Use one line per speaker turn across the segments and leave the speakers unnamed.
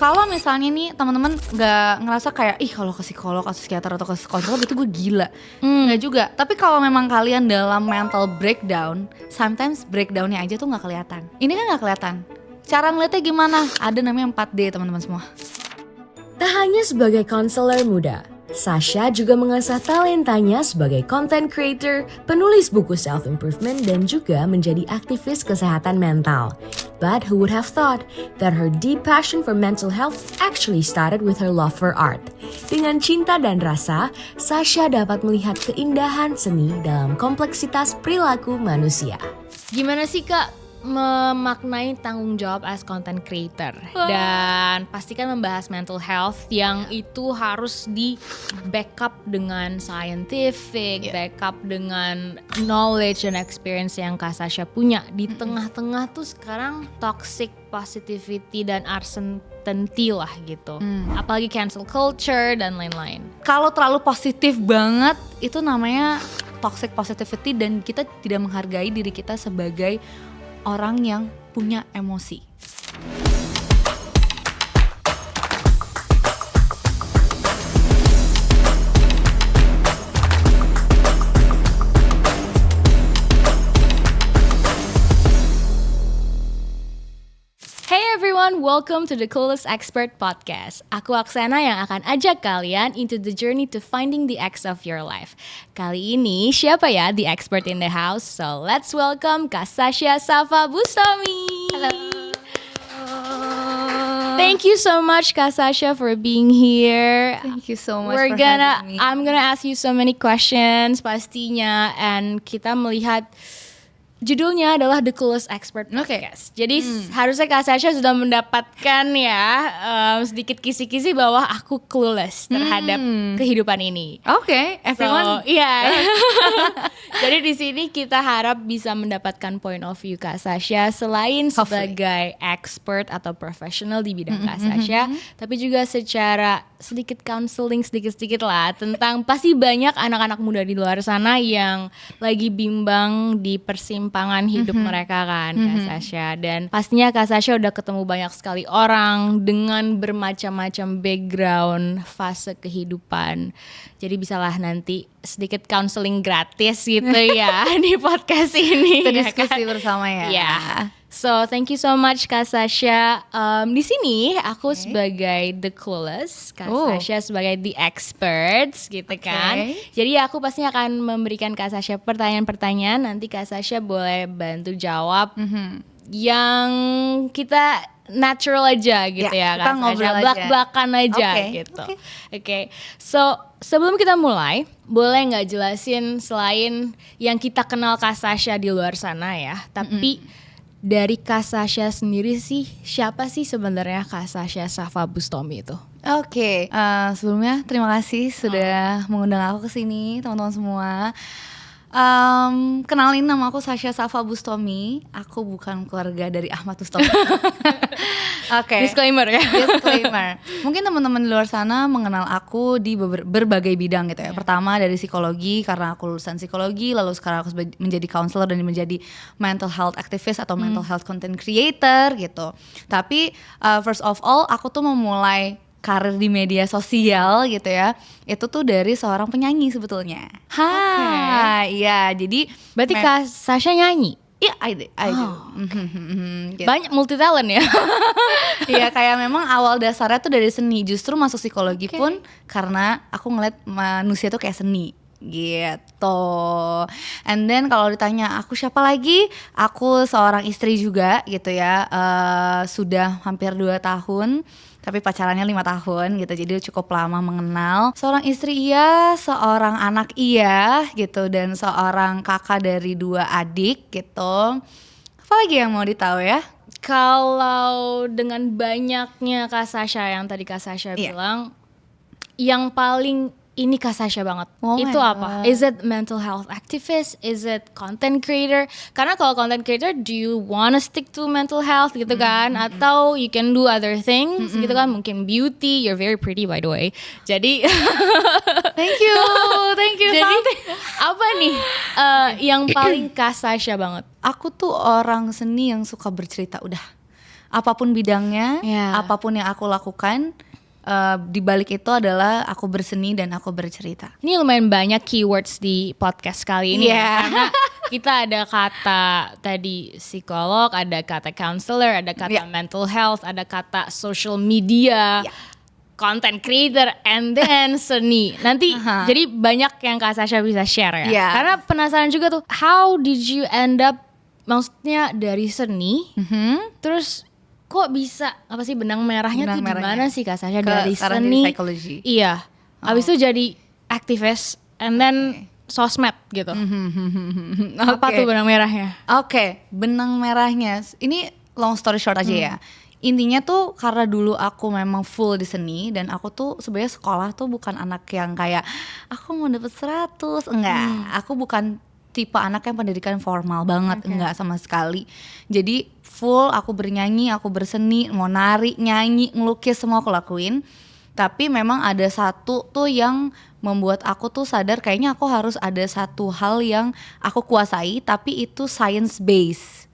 Kalau misalnya nih teman-teman nggak ngerasa kayak kalau ke psikolog atau psikiater atau ke konselor itu gue gila, nggak juga. Tapi kalau memang kalian dalam mental breakdown, sometimes breakdownnya aja tuh nggak kelihatan. Ini kan nggak kelihatan. Cara ngeliatnya gimana? Ada namanya 4D teman-teman semua.
Tak hanya sebagai konselor muda, Sasha juga mengasah talentanya sebagai content creator, penulis buku self-improvement, dan juga menjadi aktivis kesehatan mental. But who would have thought that her deep passion for mental health actually started with her love for art? Dengan cinta dan rasa, Sasha dapat melihat keindahan seni dalam kompleksitas perilaku manusia.
Gimana sih Kak memaknai tanggung jawab as content creator dan pastikan membahas mental health yang itu harus di backup dengan scientific, backup dengan knowledge dan experience yang Kak Sasha punya di tengah-tengah tuh sekarang toxic positivity dan uncertainty lah gitu. Apalagi cancel culture dan lain-lain.
Kalau terlalu positif banget itu namanya toxic positivity dan kita tidak menghargai diri kita sebagai orang yang punya emosi.
Hey everyone, welcome to the Coolest Expert Podcast. Aku Aksana yang akan ajak kalian into the journey to finding the X of your life. Kali ini siapa ya the expert in the house? So let's welcome Kak Sasha Safa Bustami.
Halo.
Thank you so much Kak Sasha for being here.
Thank you so much for having me.
I'm gonna ask you so many questions pastinya, and kita melihat judulnya adalah The Coolest Expert Podcast. Jadi harusnya Kak Sasha sudah mendapatkan sedikit kisi-kisi bahwa aku clueless terhadap kehidupan ini.
Oke, everyone.
So, iya. Jadi di sini kita harap bisa mendapatkan point of view Kak Sasha selain sebagai expert atau profesional di bidang Kak Sasha, tapi juga secara sedikit counseling sedikit-sedikit lah tentang pasti banyak anak-anak muda di luar sana yang lagi bimbang di persimpangan hidup mereka kan Kak Sasha, dan pastinya Kak Sasha udah ketemu banyak sekali orang dengan bermacam-macam background fase kehidupan, jadi bisalah nanti sedikit counseling gratis gitu ya di podcast ini.
Kita diskusi bersama ya.
Yeah. So thank you so much Kak Sasha. Di sini aku sebagai the clueless, Kak Sasha sebagai the experts gitu kan. Jadi aku pasti akan memberikan Kak Sasha pertanyaan-pertanyaan. Nanti Kak Sasha boleh bantu jawab yang kita natural aja gitu ya
kita
Kak Sasha, belak-belakan aja gitu. Oke. So sebelum kita mulai, boleh nggak jelasin selain yang kita kenal Kak Sasha di luar sana ya, tapi dari Kak Sasha sendiri sih, siapa sih sebenarnya Kak Sasha Safa Bustami itu?
Oke, sebelumnya terima kasih sudah mengundang aku ke sini, teman-teman semua. Kenalin, nama aku Sasha Safa Bustami. Aku bukan keluarga dari Ahmad Bustami. Oke.
Disclaimer ya.
Disclaimer. Mungkin teman-teman di luar sana mengenal aku di berbagai bidang gitu ya. Pertama dari psikologi, karena aku lulusan psikologi, lalu sekarang aku menjadi counselor dan menjadi mental health activist atau mental health content creator gitu. Tapi first of all, aku tuh memulai karir di media sosial gitu ya, itu tuh dari seorang penyanyi sebetulnya. Iya, jadi
berarti Kak Sasha nyanyi?
Iya, I do.
Gitu. Banyak multi talent ya.
Iya, kayak memang awal dasarnya tuh dari seni. Justru masuk psikologi pun karena aku ngeliat manusia tuh kayak seni gitu. And then kalau ditanya aku siapa lagi, aku seorang istri juga gitu ya. Sudah hampir 2 tahun, tapi pacarannya 5 tahun gitu, jadi cukup lama mengenal. Seorang istri iya, seorang anak iya gitu, dan seorang kakak dari 2 adik gitu. Apa lagi yang mau ditahu ya?
Kalau dengan banyaknya Kak Sasha yang tadi Kak Sasha bilang, yang paling ini Kak Sasha banget, itu apa? Is it mental health activist? Is it content creator? Karena kalau content creator, do you wanna stick to mental health gitu kan? Atau you can do other things gitu kan? Mungkin beauty, you're very pretty by the way. Jadi
thank you.
Jadi apa nih yang paling Kak Sasha banget?
Aku tuh orang seni yang suka bercerita udah. apapun bidangnya,
Yeah.
apapun yang aku lakukan, di balik itu adalah aku berseni dan aku bercerita.
Ini lumayan banyak keywords di podcast kali ini
Yeah.
karena kita ada kata tadi psikolog, ada kata counselor, ada kata
Yeah.
mental health, ada kata social media,
Yeah.
content creator, and then seni. Nanti jadi banyak yang Kak Sasha bisa share ya.
Yeah.
Karena penasaran juga tuh, how did you end up, maksudnya dari seni, terus kok bisa apa sih benang merahnya
Benang
tuh
merahnya.
gimana sih Kak Sasha
Ke
dari
sekarang
seni?
jadi psikologi.
Iya. Abis itu jadi aktivis and then sosmed gitu. Apa tuh benang merahnya?
Oke, benang merahnya. Ini long story short aja ya. Intinya tuh karena dulu aku memang full di seni dan aku tuh sebenarnya sekolah tuh bukan anak yang kayak aku mau dapet 100, enggak. Aku bukan tipe anak yang pendidikan formal banget, enggak sama sekali. Jadi full aku bernyanyi, aku berseni, mau nari, nyanyi, ngelukis semua aku lakuin. Tapi memang ada satu tuh yang membuat aku tuh sadar kayaknya aku harus ada satu hal yang aku kuasai tapi itu science based.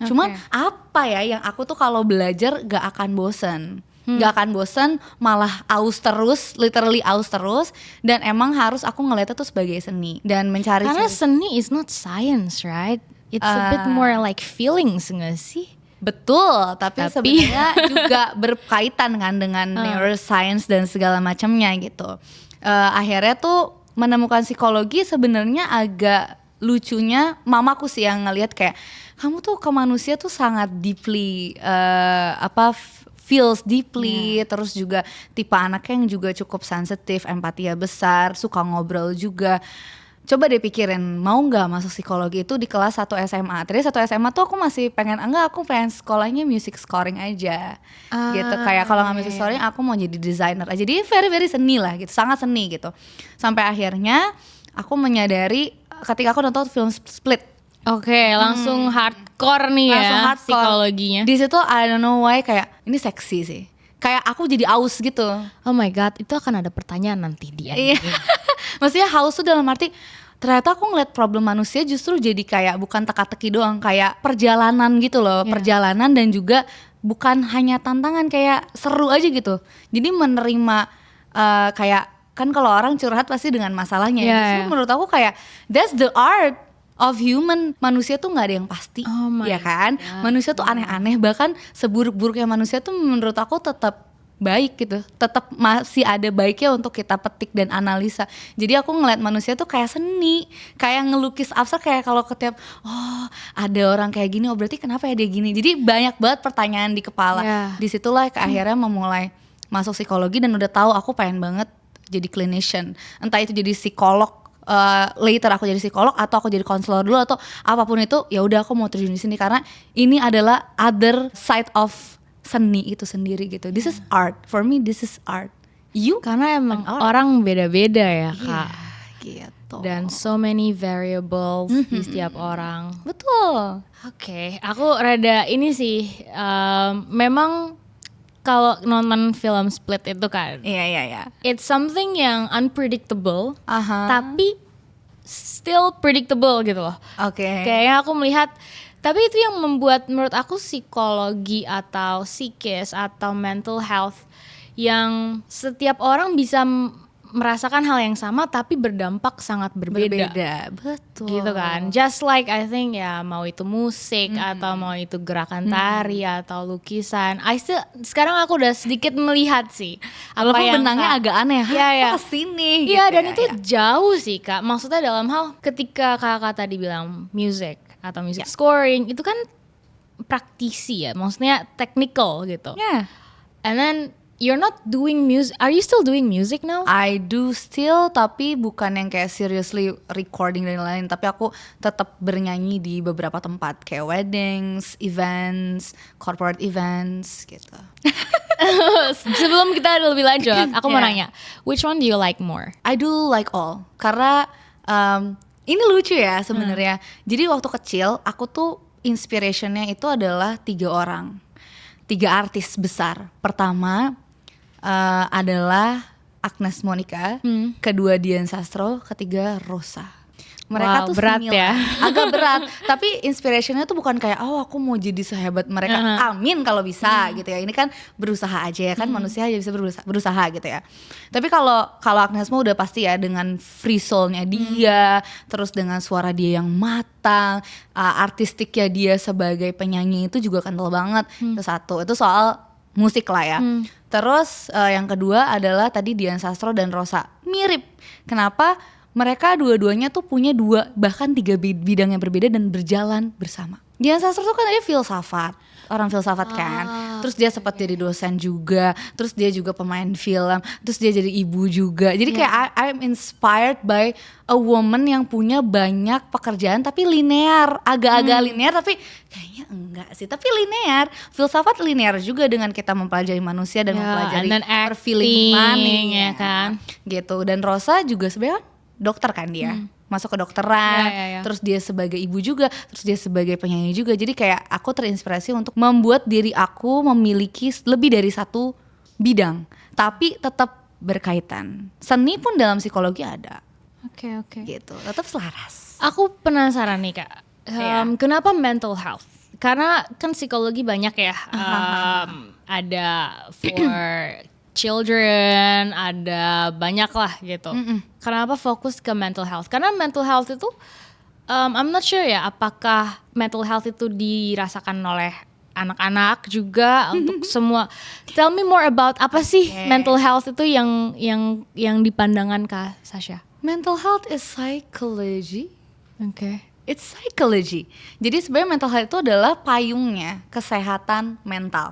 Cuman apa ya yang aku tuh kalau belajar gak akan bosen. Gak akan bosen, malah aus terus, literally aus terus. Dan emang harus aku ngeliatnya tuh sebagai seni dan mencari.
Karena seni is not science, right? It's a bit more like feelings nggak sih?
Betul, tapi sebenarnya juga berkaitan kan dengan neuroscience dan segala macamnya gitu. Akhirnya tuh menemukan psikologi sebenarnya agak lucunya mamaku sih yang ngelihat kayak kamu tuh ke manusia tuh sangat deeply feels deeply, terus juga tipe anak yang juga cukup sensitif, empatia besar, suka ngobrol juga. Coba deh pikirin, mau gak masuk psikologi itu di kelas 1 SMA. Tadi 1 SMA tuh aku masih pengen, aku pengen sekolahnya music scoring aja gitu. Kayak kalau gak music scoring aku mau jadi designer aja. Jadi very seni lah gitu, sangat seni gitu. Sampai akhirnya aku menyadari ketika aku nonton film Split.
Oke, langsung hardcore nih
Langsung
ya
hardcore.
psikologinya.
Di situ I don't know why kayak ini seksi sih. Kayak aku jadi aus gitu.
Oh my god, itu akan ada pertanyaan nanti di
Iya. Maksudnya haus tuh dalam arti ternyata aku ngeliat problem manusia justru jadi kayak bukan teka-teki doang, kayak perjalanan gitu loh, perjalanan dan juga bukan hanya tantangan, kayak seru aja gitu. Jadi menerima kayak kan kalau orang curhat pasti dengan masalahnya. Justru menurut aku kayak that's the art of human. Manusia tuh nggak ada yang pasti, ya kan? Manusia tuh aneh-aneh, bahkan seburuk-buruknya manusia tuh menurut aku tetap baik gitu, tetap masih ada baiknya untuk kita petik dan analisa. Jadi aku ngeliat manusia tuh kayak seni, kayak ngelukis abstrak, kayak kalau ketiap ada orang kayak gini, berarti kenapa ya dia gini. Jadi banyak banget pertanyaan di kepala. Disitulah akhirnya memulai masuk psikologi dan udah tahu aku pengen banget jadi clinician, entah itu jadi psikolog. Later aku jadi psikolog atau aku jadi konselor dulu atau apapun itu, ya udah aku mau terjun di sini karena ini adalah other side of seni itu sendiri gitu. This is art. For me this is art. You?
Karena emang orang beda-beda ya Kak.
Gitu.
Dan so many variables di setiap orang.
Betul.
Oke, aku rada ini sih, memang kalau nonton film Split itu kan,
Iya.
it's something yang unpredictable,
Aha.
tapi still predictable gitu loh.
Oke.
Kayaknya aku melihat, tapi itu yang membuat menurut aku psikologi atau psikis atau mental health yang setiap orang bisa merasakan hal yang sama tapi berdampak sangat berbeda.
Betul.
Gitu kan. Just like I think ya mau itu musik atau mau itu gerakan tari atau lukisan. Sekarang aku udah sedikit melihat sih.
Walaupun benangnya agak aneh.
Iya.
Kesini.
Iya
gitu
dan
ya,
itu jauh sih Kak. Maksudnya dalam hal ketika kakak tadi bilang music atau music scoring itu kan praktisi ya. Maksudnya technical gitu.
Yeah.
And then you're not doing music. Are you still doing music now?
I do still, tapi bukan yang kayak seriously recording dan lain-lain. Tapi aku tetap bernyanyi di beberapa tempat kayak weddings, events, corporate events gitu.
Sebelum kita lebih lanjut, aku mau nanya, which one do you like more?
I do like all, karena ini lucu ya sebenarnya. Jadi waktu kecil aku tuh inspirationnya itu adalah 3 orang, 3 artis besar. Pertama adalah Agnes Monica, kedua Dian Sastro, ketiga Rosa. Mereka
Wow,
tuh
berat
senil,
ya.
agak berat. Tapi inspirationnya tuh bukan kayak aku mau jadi sehebat mereka. Amin kalau bisa gitu ya. Ini kan berusaha aja ya kan, manusia aja bisa berusaha gitu ya. Tapi kalau Agnes Mo udah pasti ya dengan free soul-nya dia, terus dengan suara dia yang matang, artistiknya dia sebagai penyanyi itu juga kental banget. Itu satu. Itu soal musik lah ya. Terus yang kedua adalah tadi Dian Sastro dan Rosa. Mirip. Kenapa? Mereka dua-duanya tuh punya 2 bahkan 3 bidang yang berbeda dan berjalan bersama. Dian Sastro tuh kan dia filsafat, orang filsafat kan. Terus dia sempat jadi dosen juga, terus dia juga pemain film, terus dia jadi ibu juga. Jadi kayak I'm inspired by a woman yang punya banyak pekerjaan tapi linear, agak-agak linear tapi kayaknya enggak sih, tapi linear. Filsafat linear juga dengan kita mempelajari manusia dan mempelajari perfeeling money
ya kan.
Gitu. Dan Rosa juga sebenarnya dokter kan dia, masuk ke dokteran, terus dia sebagai ibu juga, terus dia sebagai penyanyi juga. Jadi kayak aku terinspirasi untuk membuat diri aku memiliki lebih dari satu bidang, tapi tetap berkaitan. Seni pun dalam psikologi ada.
Oke.
Gitu, tetap selaras.
Aku penasaran nih Kak, kenapa mental health? Karena kan psikologi banyak ya, ada for children, ada banyak lah gitu. Kenapa fokus ke mental health? Karena mental health itu, I'm not sure ya, apakah mental health itu dirasakan oleh anak-anak juga untuk semua. Tell me more about apa sih mental health itu yang dipandangkan Kak Sasha?
Mental health is psychology.
Oke.
It's psychology. Jadi sebenarnya mental health itu adalah payungnya kesehatan mental,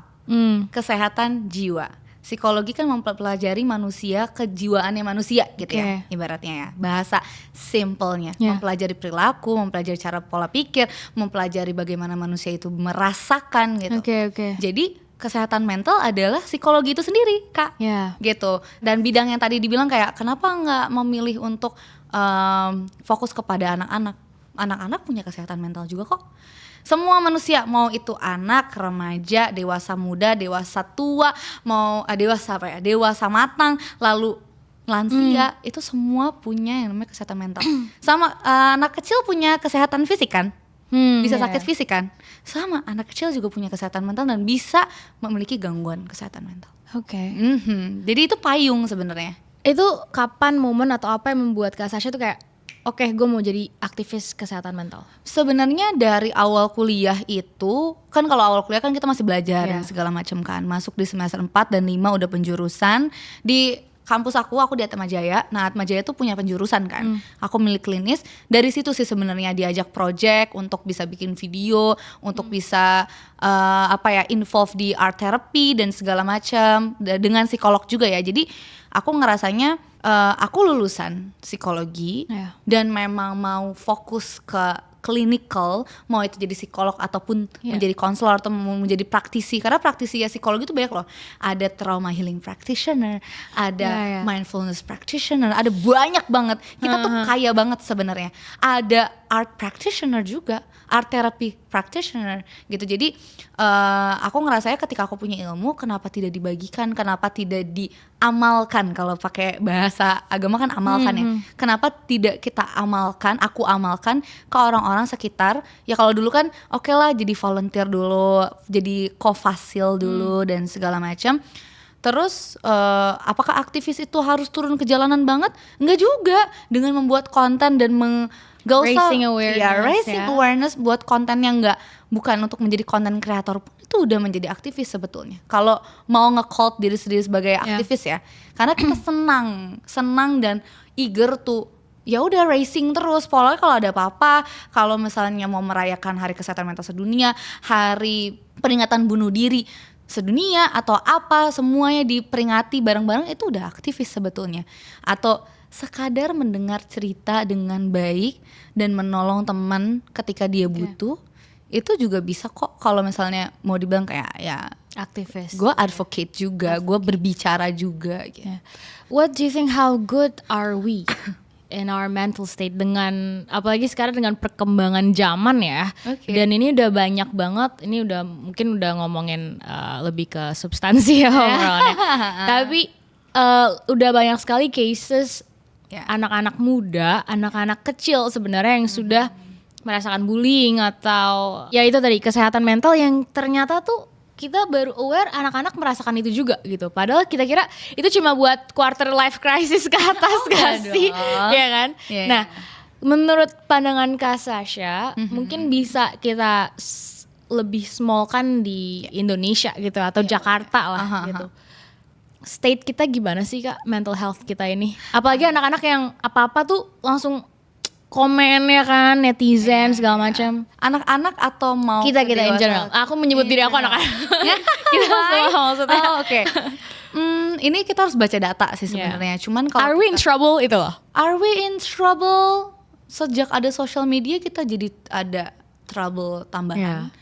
kesehatan jiwa. Psikologi kan mempelajari manusia, kejiwaannya manusia gitu ya, ibaratnya ya. Bahasa simpelnya, mempelajari perilaku, mempelajari cara pola pikir, mempelajari bagaimana manusia itu merasakan gitu. Jadi kesehatan mental adalah psikologi itu sendiri, Kak. Gitu. Dan bidang yang tadi dibilang kayak kenapa nggak memilih untuk fokus kepada anak-anak. Anak-anak punya kesehatan mental juga kok. Semua manusia, mau itu anak, remaja, dewasa muda, dewasa tua, mau dewasa matang, lalu lansia, itu semua punya yang namanya kesehatan mental. Sama anak kecil punya kesehatan fisik kan, bisa sakit fisik kan. Sama anak kecil juga punya kesehatan mental dan bisa memiliki gangguan kesehatan mental. Jadi itu payung sebenarnya.
Itu kapan momen atau apa yang membuat Kak Sasha tuh kayak oke, gue mau jadi aktivis kesehatan mental?
Sebenarnya dari awal kuliah itu, kan kalau awal kuliah kan kita masih belajar dan segala macam kan. Masuk di semester 4 dan 5 udah penjurusan. Di kampus aku di Atmajaya. Nah, Atmajaya tuh punya penjurusan kan. Aku milik klinis. Dari situ sih sebenarnya diajak project untuk bisa bikin video, untuk bisa involve di art therapy dan segala macam dengan psikolog juga ya. Jadi aku ngerasanya aku lulusan psikologi dan memang mau fokus ke clinical, mau itu jadi psikolog ataupun menjadi konselor atau menjadi praktisi. Karena praktisi ya psikologi itu banyak loh. Ada trauma healing practitioner, ada mindfulness practitioner, ada banyak banget. Kita tuh kaya banget sebenarnya. Ada art practitioner juga, art therapy practitioner gitu. Jadi aku ngerasanya ketika aku punya ilmu, kenapa tidak dibagikan, kenapa tidak diamalkan? Kalau pakai bahasa agama kan amalkan ya. Kenapa tidak kita amalkan, aku amalkan ke orang-orang sekitar. Ya kalau dulu kan oke lah jadi volunteer dulu, jadi co-fasil dulu dan segala macam. Terus apakah aktivis itu harus turun ke jalanan banget? Enggak juga. Dengan membuat konten dan
raising awareness
buat konten yang bukan untuk menjadi konten kreator pun itu udah menjadi aktivis sebetulnya. Kalau mau nge-cult diri sendiri sebagai aktivis ya, karena kita senang dan eager tuh ya udah racing terus. Pokoknya kalau ada apa-apa, kalau misalnya mau merayakan Hari Kesehatan Mental Sedunia, Hari Peringatan Bunuh Diri Sedunia atau apa, semuanya diperingati bareng-bareng, itu udah aktivis sebetulnya. Atau sekadar mendengar cerita dengan baik dan menolong teman ketika dia butuh, itu juga bisa kok. Kalau misalnya mau dibilang kayak ya
aktivis,
gue advocate juga, gue berbicara juga gitu.
What do you think, how good are we in our mental state dengan apalagi sekarang dengan perkembangan zaman ya. Dan ini udah banyak banget, ini udah mungkin udah ngomongin lebih ke substansi ya obrolannya. Tapi udah banyak sekali cases
Ya.
anak-anak muda, anak-anak kecil sebenarnya yang sudah merasakan bullying atau ya itu tadi kesehatan mental yang ternyata tuh kita baru aware anak-anak merasakan itu juga gitu. Padahal kita kira itu cuma buat quarter life crisis ke atas gak sih? Ya kan?
Yeah.
Nah, menurut pandangan Kak Sasha, mungkin bisa kita lebih small kan di Indonesia gitu atau Jakarta lah gitu. State kita gimana sih Kak mental health kita ini? Apalagi anak-anak yang apa-apa tuh langsung komen ya kan, netizen segala macam.
Anak-anak atau mau
Kita
ke
in
dewasa?
general. Aku menyebut diri aku anak-anak. Kita semua maksudnya.
Oh, oke. Ini kita harus baca data sih sebenarnya. Cuman kalau
Are we in trouble itu loh?
Are we in trouble? Sejak ada social media kita jadi ada trouble tambahan.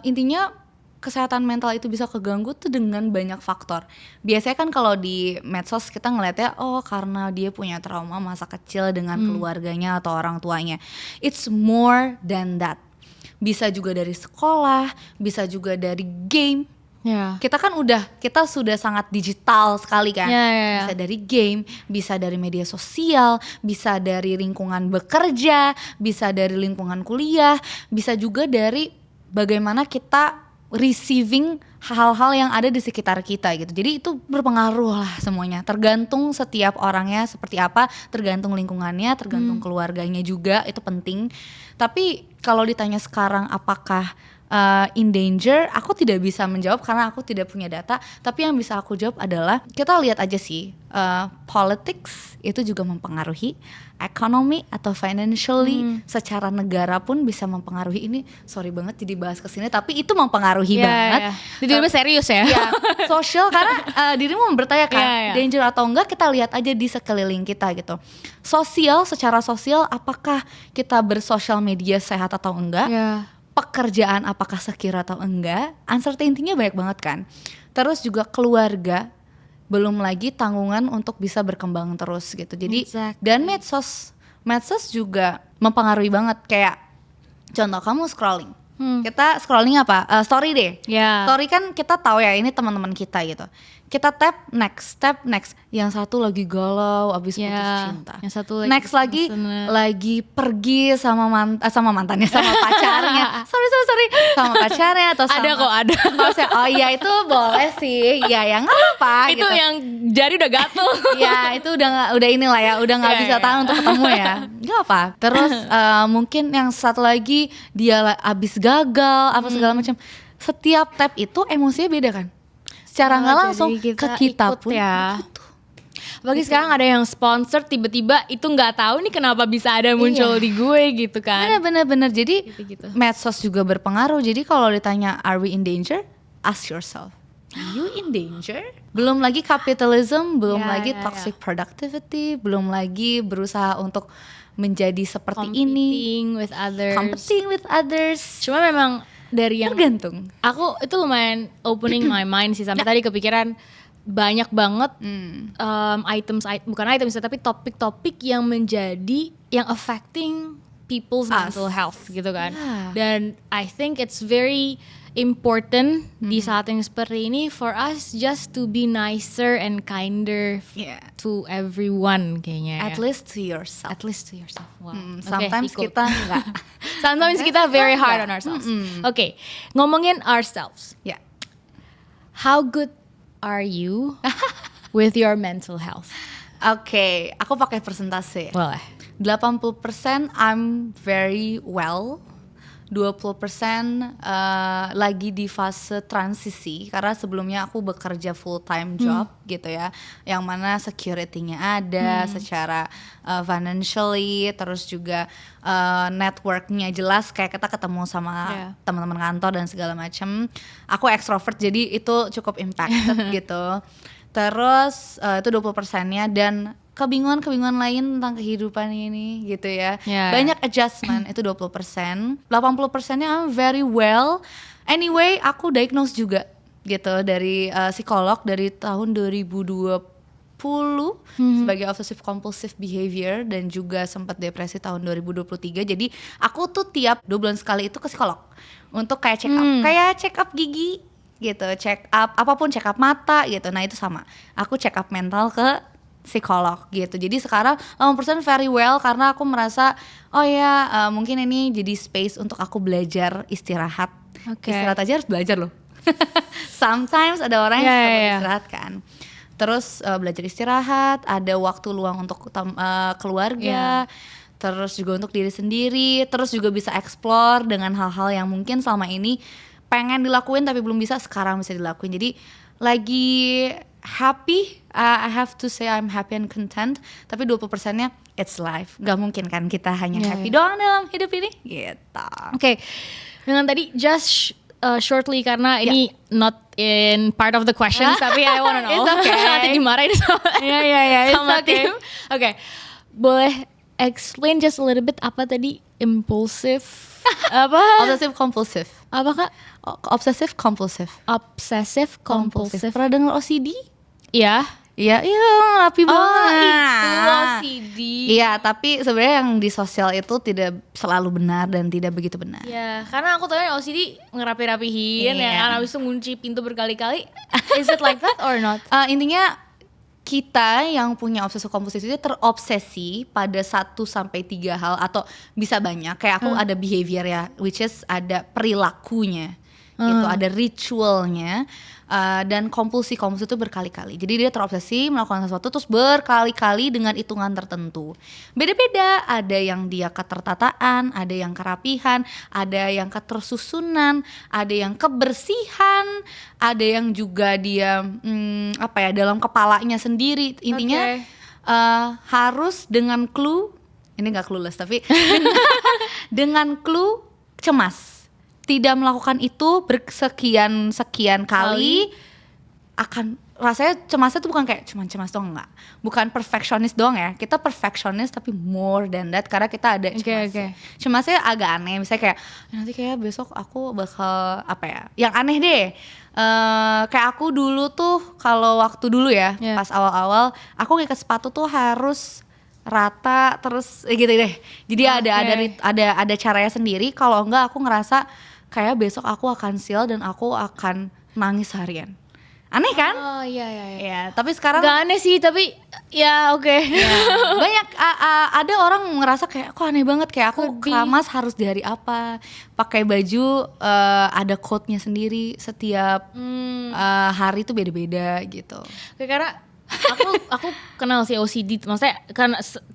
Intinya kesehatan mental itu bisa keganggu tuh dengan banyak faktor. Biasanya kan kalau di medsos kita ngeliatnya karena dia punya trauma masa kecil dengan keluarganya atau orang tuanya. It's more than that. Bisa juga dari sekolah, bisa juga dari game. Kita sudah sangat digital sekali kan. Bisa dari game, bisa dari media sosial, bisa dari lingkungan bekerja, bisa dari lingkungan kuliah, bisa juga dari bagaimana kita receiving hal-hal yang ada di sekitar kita gitu. Jadi itu berpengaruh lah semuanya. Tergantung setiap orangnya seperti apa, tergantung lingkungannya, tergantung keluarganya juga, itu penting. Tapi kalau ditanya sekarang apakah in danger, aku tidak bisa menjawab karena aku tidak punya data. Tapi yang bisa aku jawab adalah kita lihat aja sih, politics itu juga mempengaruhi, ekonomi atau financially secara negara pun bisa mempengaruhi. Ini sorry banget jadi bahas kesini, tapi itu mempengaruhi banget.
Tiba-tiba serius ya?
Sosial karena dirimu bertanya kan, danger atau enggak kita lihat aja di sekeliling kita gitu. Sosial, secara sosial apakah kita bersosial media sehat atau enggak? Pekerjaan apakah secure atau enggak, uncertainty-nya banyak banget kan. Terus juga keluarga, belum lagi tanggungan untuk bisa berkembang terus gitu. Jadi dan medsos juga mempengaruhi banget. Kayak contoh kamu scrolling, kita scrolling apa? Story deh. Story kan kita tahu ya ini teman-teman kita gitu. Kita tap next, yang satu lagi galau abis putus cinta,
yang satu
next lagi pergi sama mantannya, sama pacarnya, sorry sama pacarnya atau sama
ada
oh iya itu boleh sih, ya nggak apa
itu
gitu.
Yang jari udah gatel.
Ya itu udah inilah ya, udah nggak bisa tahan untuk ketemu ya, nggak apa. Terus mungkin yang satu lagi dia abis gagal apa segala macam. Setiap tap itu emosinya beda kan. Secara nggak langsung ke kita pun begitu.
Apalagi sekarang ada yang sponsor tiba-tiba itu nggak tahu nih kenapa bisa ada muncul di gue gitu kan.
Bener. Jadi medsos juga berpengaruh. Jadi kalau ditanya are we in danger, ask yourself, are you in danger? Belum lagi capitalism, belum lagi toxic productivity, belum lagi berusaha untuk menjadi seperti
competing with others. Cuma memang dari yang
tergantung.
Aku itu lumayan opening my mind sih sampai tadi kepikiran banyak banget bukan items tapi topik-topik yang menjadi yang affecting people's mental health gitu kan. Dan I think it's very important di saat yang seperti ini for us just to be nicer and kinder to everyone kayaknya.
At least to yourself.
Wow.
Sometimes kita enggak.
Sometimes kita very hard on ourselves. Okay, ngomongin ourselves. How good are you with your mental health?
Oke, aku pakai persentase.
Boleh.
80% I'm very well. 20% lagi di fase transisi karena sebelumnya aku bekerja full time job gitu ya, yang mana security-nya ada secara financially, terus juga network-nya jelas kayak kita ketemu sama teman-teman kantor dan segala macam. Aku extrovert jadi itu cukup impacted gitu. Terus itu 20%-nya dan kebingungan lain tentang kehidupan ini gitu ya. Banyak adjustment itu 20%. 80%-nya I'm very well. Anyway, aku diagnose juga gitu dari psikolog dari tahun 2020 sebagai obsessive compulsive behavior dan juga sempat depresi tahun 2023. Jadi aku tuh tiap 2 bulan sekali itu ke psikolog untuk kayak check up gigi gitu, check up apapun, check up mata gitu. Nah itu sama, aku check up mental ke psikolog gitu. Jadi sekarang 80% very well karena aku merasa mungkin ini jadi space untuk aku belajar istirahat. Istirahat aja harus belajar loh. Sometimes ada orang yang suka istirahat kan. Terus belajar istirahat, ada waktu luang untuk keluarga, terus juga untuk diri sendiri, terus juga bisa explore dengan hal-hal yang mungkin selama ini pengen dilakuin tapi belum bisa, sekarang bisa dilakuin. Jadi lagi happy, I have to say I'm happy and content, tapi 20%-nya it's life. Gak mungkin kan kita hanya happy doang dalam hidup ini gitu.
Oke. Dengan tadi just shortly karena ini not in part of the questions tapi I wanna know.
It's okay.
Nanti dimarahin sama tim. Oke. Boleh explain just a little bit apa tadi impulsive apa?
Obsessive compulsive.
Apa Kak?
Obsessive compulsive.
Obsessive compulsive.
Pernah dengar OCD?
Iya.
Iya, rapi banget.
Itu OCD.
Iya, tapi sebenarnya yang di sosial itu tidak selalu benar dan tidak begitu benar.
Ya, karena aku tahu OCD ngerapi-rapihin ya kan, habis itu ngunci pintu berkali-kali. Is it like that or not?
Intinya kita yang punya obsesi kompulsif itu terobsesi pada 1 sampai 3 hal atau bisa banyak. Kayak aku ada behavior ya, which is ada perilakunya. Gitu, ada ritualnya. Dan kompulsi itu berkali-kali. Jadi dia terobsesi melakukan sesuatu terus berkali-kali dengan hitungan tertentu. Beda-beda, ada yang dia ketertataan, ada yang kerapihan, ada yang ketersusunan, ada yang kebersihan, ada yang juga dia dalam kepalanya sendiri. Intinya harus dengan clue, ini gak clueless tapi dengan clue cemas. Tidak melakukan itu sekian kali akan rasanya cemasnya tuh bukan kayak cuman cemas doang, enggak, bukan perfectionist doang ya, kita perfectionist tapi more than that karena kita ada cemas. Cemasnya agak aneh, misalnya kayak nanti kayak besok aku bakal yang aneh deh. Kayak aku dulu tuh kalau waktu dulu ya pas awal-awal aku ngikut sepatu tuh harus rata terus gitu deh. Jadi ada caranya sendiri. Kalau enggak aku ngerasa kayak besok aku akan sial dan aku akan nangis harian. Aneh kan?
Oh iya.
Ya, tapi sekarang
gak aneh sih, tapi ya oke.
Ya, banyak ada orang ngerasa kayak kok aneh banget, kayak aku keramas harus di hari apa, pakai baju ada code-nya sendiri, setiap hari itu beda-beda gitu.
Karena aku kenal si OCD, maksudnya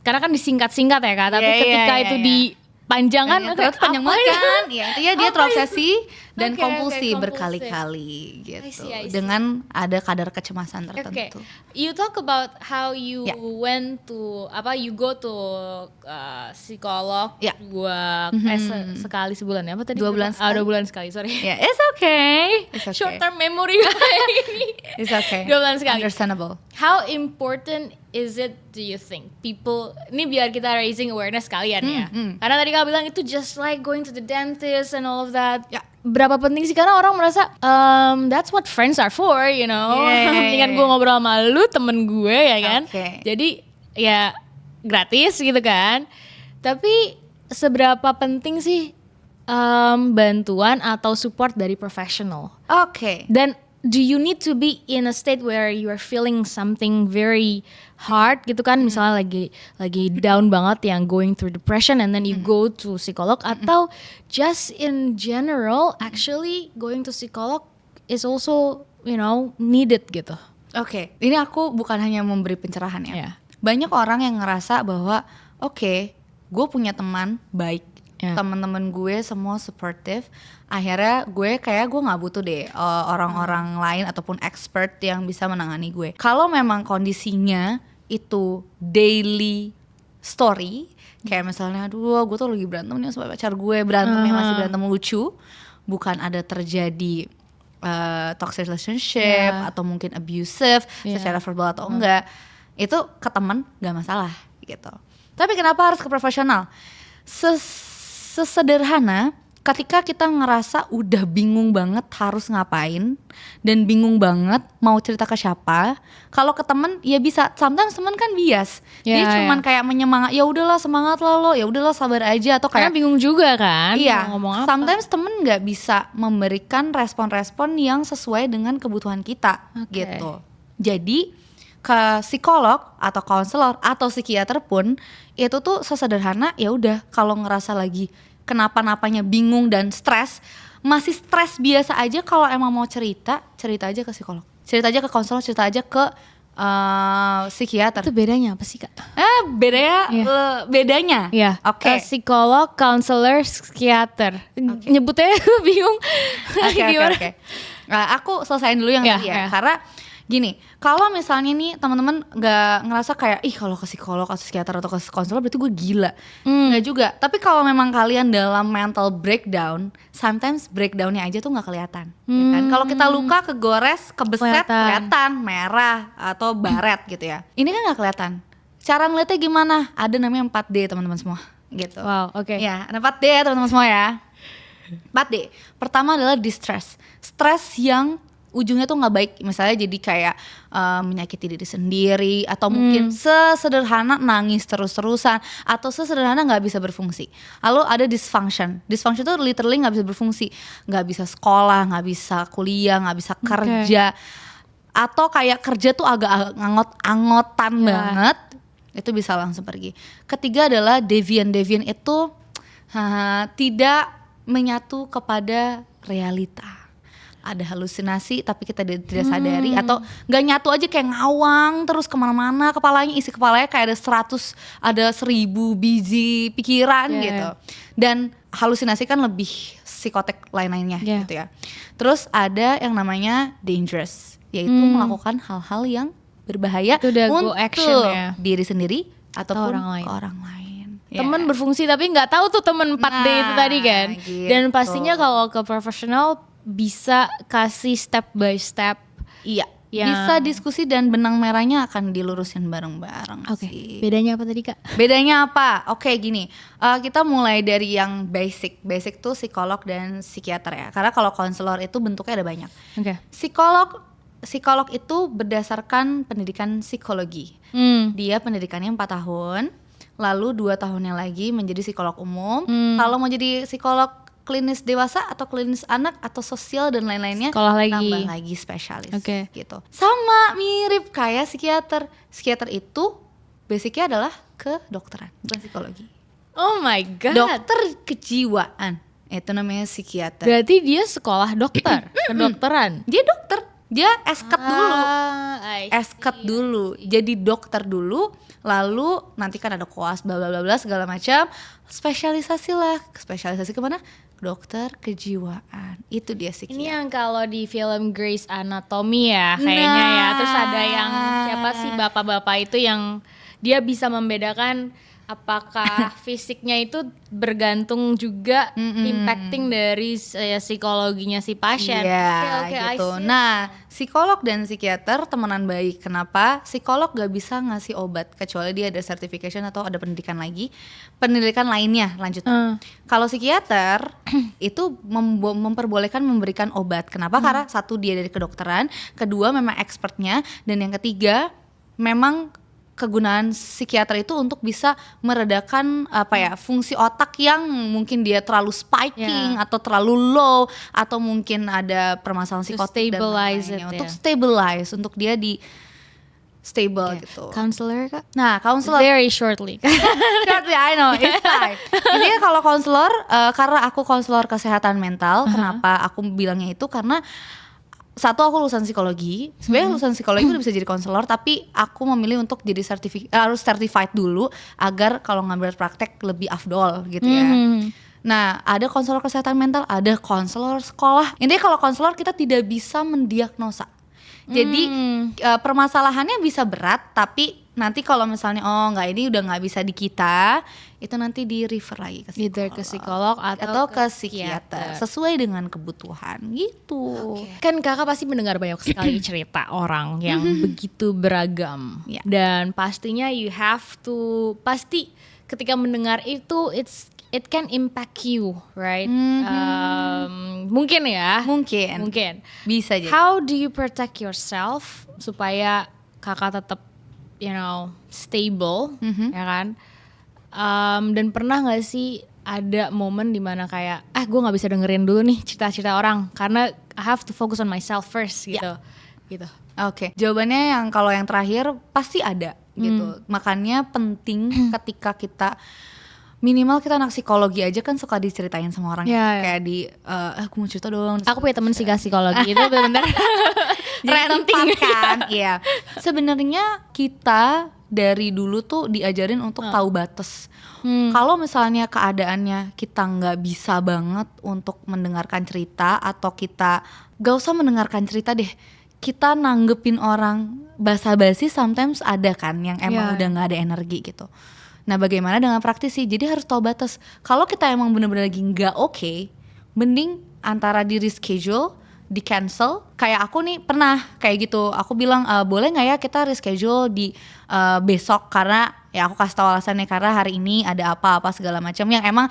karena kan disingkat-singkat ya Kak, tapi ketika itu dipanjangan
panjang banget kan. Ya, intinya dia terobsesi dan kompulsi
kompulsif.
berkali-kali gitu.
I see.
Dengan ada kadar kecemasan tertentu.
You talk about how you went to you go to psikolog sekali sebulan ya, apa tadi?
2 bulan sekali.
2 bulan sekali, sorry.
Yeah, it's okay.
Short term memory kayak ini.
It's okay.
2 bulan sekali.
Understandable.
How important is it, do you think? People, ini biar kita raising awareness kalian ya. Karena tadi kau bilang itu just like going to the dentist and all of that.
Ya.
Berapa penting sih, karena orang merasa that's what friends are for, you know. Mendingan gue ngobrol sama lu, temen gue ya kan. Jadi ya gratis gitu kan. Tapi seberapa penting sih bantuan atau support dari profesional? Dan do you need to be in a state where you are feeling something very hard gitu kan, misalnya lagi down banget, yang going through depression and then you go to psikolog, atau just in general actually going to psikolog is also, you know, needed gitu.
Ini aku bukan hanya memberi pencerahan ya. Banyak orang yang ngerasa bahwa gue punya teman baik, teman-teman gue semua supportive. Akhirnya gue nggak butuh deh orang-orang lain ataupun expert yang bisa menangani gue. Kalau memang kondisinya itu daily story, kayak misalnya aduh gue tuh lagi berantem nih sama pacar gue, berantemnya masih berantem lucu, bukan ada terjadi toxic relationship atau mungkin abusive secara verbal atau enggak, itu ke teman nggak masalah gitu. Tapi kenapa harus ke profesional? Sesederhana ketika kita ngerasa udah bingung banget harus ngapain dan bingung banget mau cerita ke siapa, kalau ke temen ya bisa. Sometimes temen kan bias, dia cuman kayak menyemangat, ya udahlah semangat lah lo, ya udahlah sabar aja, atau kayak
karena bingung juga kan.
Iya,
ngomong apa.
Sometimes temen nggak bisa memberikan respon-respon yang sesuai dengan kebutuhan kita gitu. Jadi ke psikolog atau konselor atau psikiater pun itu tuh sesederhana ya udah, kalau ngerasa lagi kenapa-napanya bingung dan stres, masih stres biasa aja, kalau emang mau cerita aja ke psikolog, cerita aja ke konselor, cerita aja ke psikiater.
Itu bedanya apa sih Kak?
Bedanya.
Iya.
Oke.
Psikolog, counselor, psikiater. Nyebutnya bingung.
Oke. Nah, aku selesaiin dulu yang tadi ya. Karena gini, kalau misalnya nih teman-teman nggak ngerasa kayak kalau ke psikolog atau psikiater atau ke konselor berarti gue gila, nggak juga. Tapi kalau memang kalian dalam mental breakdown, sometimes breakdownnya aja tuh nggak kelihatan, ya kan? Kalau kita luka, kegores, kebeset, kelihatan merah atau baret gitu ya. Ini kan nggak kelihatan. Cara ngeliatnya gimana? Ada namanya 4D teman-teman semua, gitu.
Wow, oke.
Ya, ada 4D ya teman-teman semua ya. 4D. Pertama adalah distress, stres yang ujungnya tuh nggak baik, misalnya jadi kayak menyakiti diri sendiri, atau mungkin sesederhana nangis terus-terusan, atau sesederhana nggak bisa berfungsi. Lalu ada dysfunction tuh literally nggak bisa berfungsi, nggak bisa sekolah, nggak bisa kuliah, nggak bisa kerja, atau kayak kerja tuh agak angot-angotan banget, itu bisa langsung pergi. Ketiga adalah deviant itu tidak menyatu kepada realita. Ada halusinasi tapi kita tidak sadari, atau nggak nyatu aja, kayak ngawang terus kemana-mana, isi kepalanya kayak ada 1000 biji pikiran gitu. Dan halusinasi kan lebih psikotek lain-lainnya gitu ya. Terus ada yang namanya dangerous, yaitu melakukan hal-hal yang berbahaya untuk diri sendiri ataupun ke orang lain.
Temen berfungsi tapi nggak tahu tuh temen 4D itu tadi kan.
Gitu.
Dan pastinya kalau ke profesional bisa kasih step by step.
Iya. Bisa diskusi dan benang merahnya akan dilurusin bareng-bareng sih.
Bedanya apa tadi Kak?
Bedanya apa? Oke, gini. Kita mulai dari yang basic. Basic tuh psikolog dan psikiater ya. Karena kalau konselor itu bentuknya ada banyak. Psikolog itu berdasarkan pendidikan psikologi. Dia pendidikannya 4 tahun. Lalu 2 tahunnya lagi menjadi psikolog umum. Kalau mau jadi psikolog klinis dewasa atau klinis anak atau sosial dan lain-lainnya, nambah lagi spesialis gitu. Sama mirip kayak psikiater. Psikiater itu basicnya adalah kedokteran, bukan psikologi.
Oh my god.
Dokter kejiwaan, itu namanya psikiater.
Berarti dia sekolah dokter, kedokteran.
Dia dokter, dia esket dulu, jadi dokter dulu, lalu nanti kan ada koas bla bla bla segala macam, spesialisasi kemana? Dokter kejiwaan, itu dia psikiater.
Ini yang kalau di film Grey's Anatomy ya kayaknya ya. Terus ada yang siapa sih bapak-bapak itu yang dia bisa membedakan apakah fisiknya itu bergantung juga impacting dari psikologinya si pasien.
Iya, gitu. Nah, psikolog dan psikiater temenan baik. Kenapa? Psikolog gak bisa ngasih obat kecuali dia ada certification atau ada pendidikan lainnya lanjutan. Kalau psikiater itu memperbolehkan memberikan obat. Kenapa? Karena satu, dia dari kedokteran, kedua memang expertnya, dan yang ketiga memang kegunaan psikiater itu untuk bisa meredakan fungsi otak yang mungkin dia terlalu spiking atau terlalu low, atau mungkin ada permasalahan psikotik dan lain-lainnya, untuk stabilize, untuk dia di stable gitu.
Counselor Kak?
Nah, counselor
very shortly.
Shortly, I know, it's fine. Jadi kalau counselor, karena aku counselor kesehatan mental, kenapa aku bilangnya itu, karena satu, aku lulusan psikologi. Sebenarnya lulusan psikologi udah bisa jadi konselor, tapi aku memilih untuk jadi harus certified dulu agar kalau ngambil praktek lebih afdol gitu ya. Nah, ada konselor kesehatan mental, ada konselor sekolah. Intinya kalau konselor kita tidak bisa mendiagnosa. Jadi permasalahannya bisa berat, tapi nanti kalau misalnya ini udah nggak bisa di kita, itu nanti di refer lagi ke psikolog,
either ke psikolog atau
ke psikiater sesuai dengan kebutuhan gitu.
Kan kakak pasti mendengar banyak sekali cerita orang yang begitu beragam, dan pastinya you have to, pasti ketika mendengar itu it can impact you, right? Mungkin bisa jadi. How do you protect yourself supaya kakak tetap stable, ya kan? Dan pernah nggak sih ada momen dimana kayak gue nggak bisa dengerin dulu nih cerita-cerita orang karena I have to focus on myself first gitu. gitu.
Oke, jawabannya yang kalau yang terakhir pasti ada gitu. Makanya penting ketika kita minimal kita anak psikologi aja kan suka diceritain sama orang kayak di aku mau cerita dong.
Aku punya temen psikologi itu bener-bener
renting kan. Iya. Sebenarnya kita dari dulu tuh diajarin untuk tahu batas. Kalau misalnya keadaannya kita nggak bisa banget untuk mendengarkan cerita atau kita gak usah mendengarkan cerita deh, kita nanggepin orang basa-basi sometimes ada kan yang emang udah nggak ada energi gitu. Nah bagaimana dengan praktisi? Jadi harus tahu batas. Kalau kita emang bener-bener lagi nggak oke, mending antara di reschedule, di cancel. Kayak aku nih pernah kayak gitu. Aku bilang boleh nggak ya kita reschedule di besok karena ya aku kasih tahu alasannya karena hari ini ada apa-apa segala macam yang emang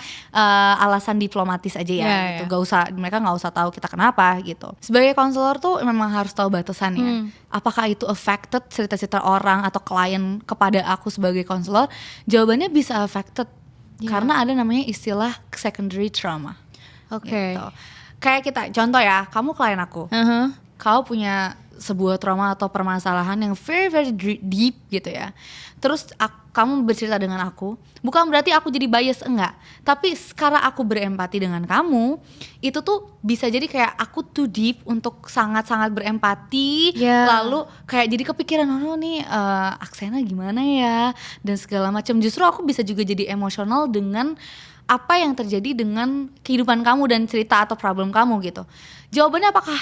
alasan diplomatis aja ya gitu. Gak usah, mereka nggak usah tahu kita kenapa gitu. Sebagai konselor tuh memang harus tahu batasannya. Apakah itu affected cerita-cerita orang atau klien kepada aku sebagai konselor? Jawabannya bisa affected karena ada namanya istilah secondary trauma.
Oke.
Gitu. Kayak kita, contoh ya, kamu klien aku, kau punya sebuah trauma atau permasalahan yang very very deep gitu ya. Terus kamu bercerita dengan aku, bukan berarti aku jadi bias, enggak. Tapi sekarang aku berempati dengan kamu, itu tuh bisa jadi kayak aku too deep untuk sangat-sangat berempati, lalu kayak jadi kepikiran, oh nih aksennya gimana ya, dan segala macam. Justru aku bisa juga jadi emosional dengan apa yang terjadi dengan kehidupan kamu dan cerita atau problem kamu gitu. Jawabannya apakah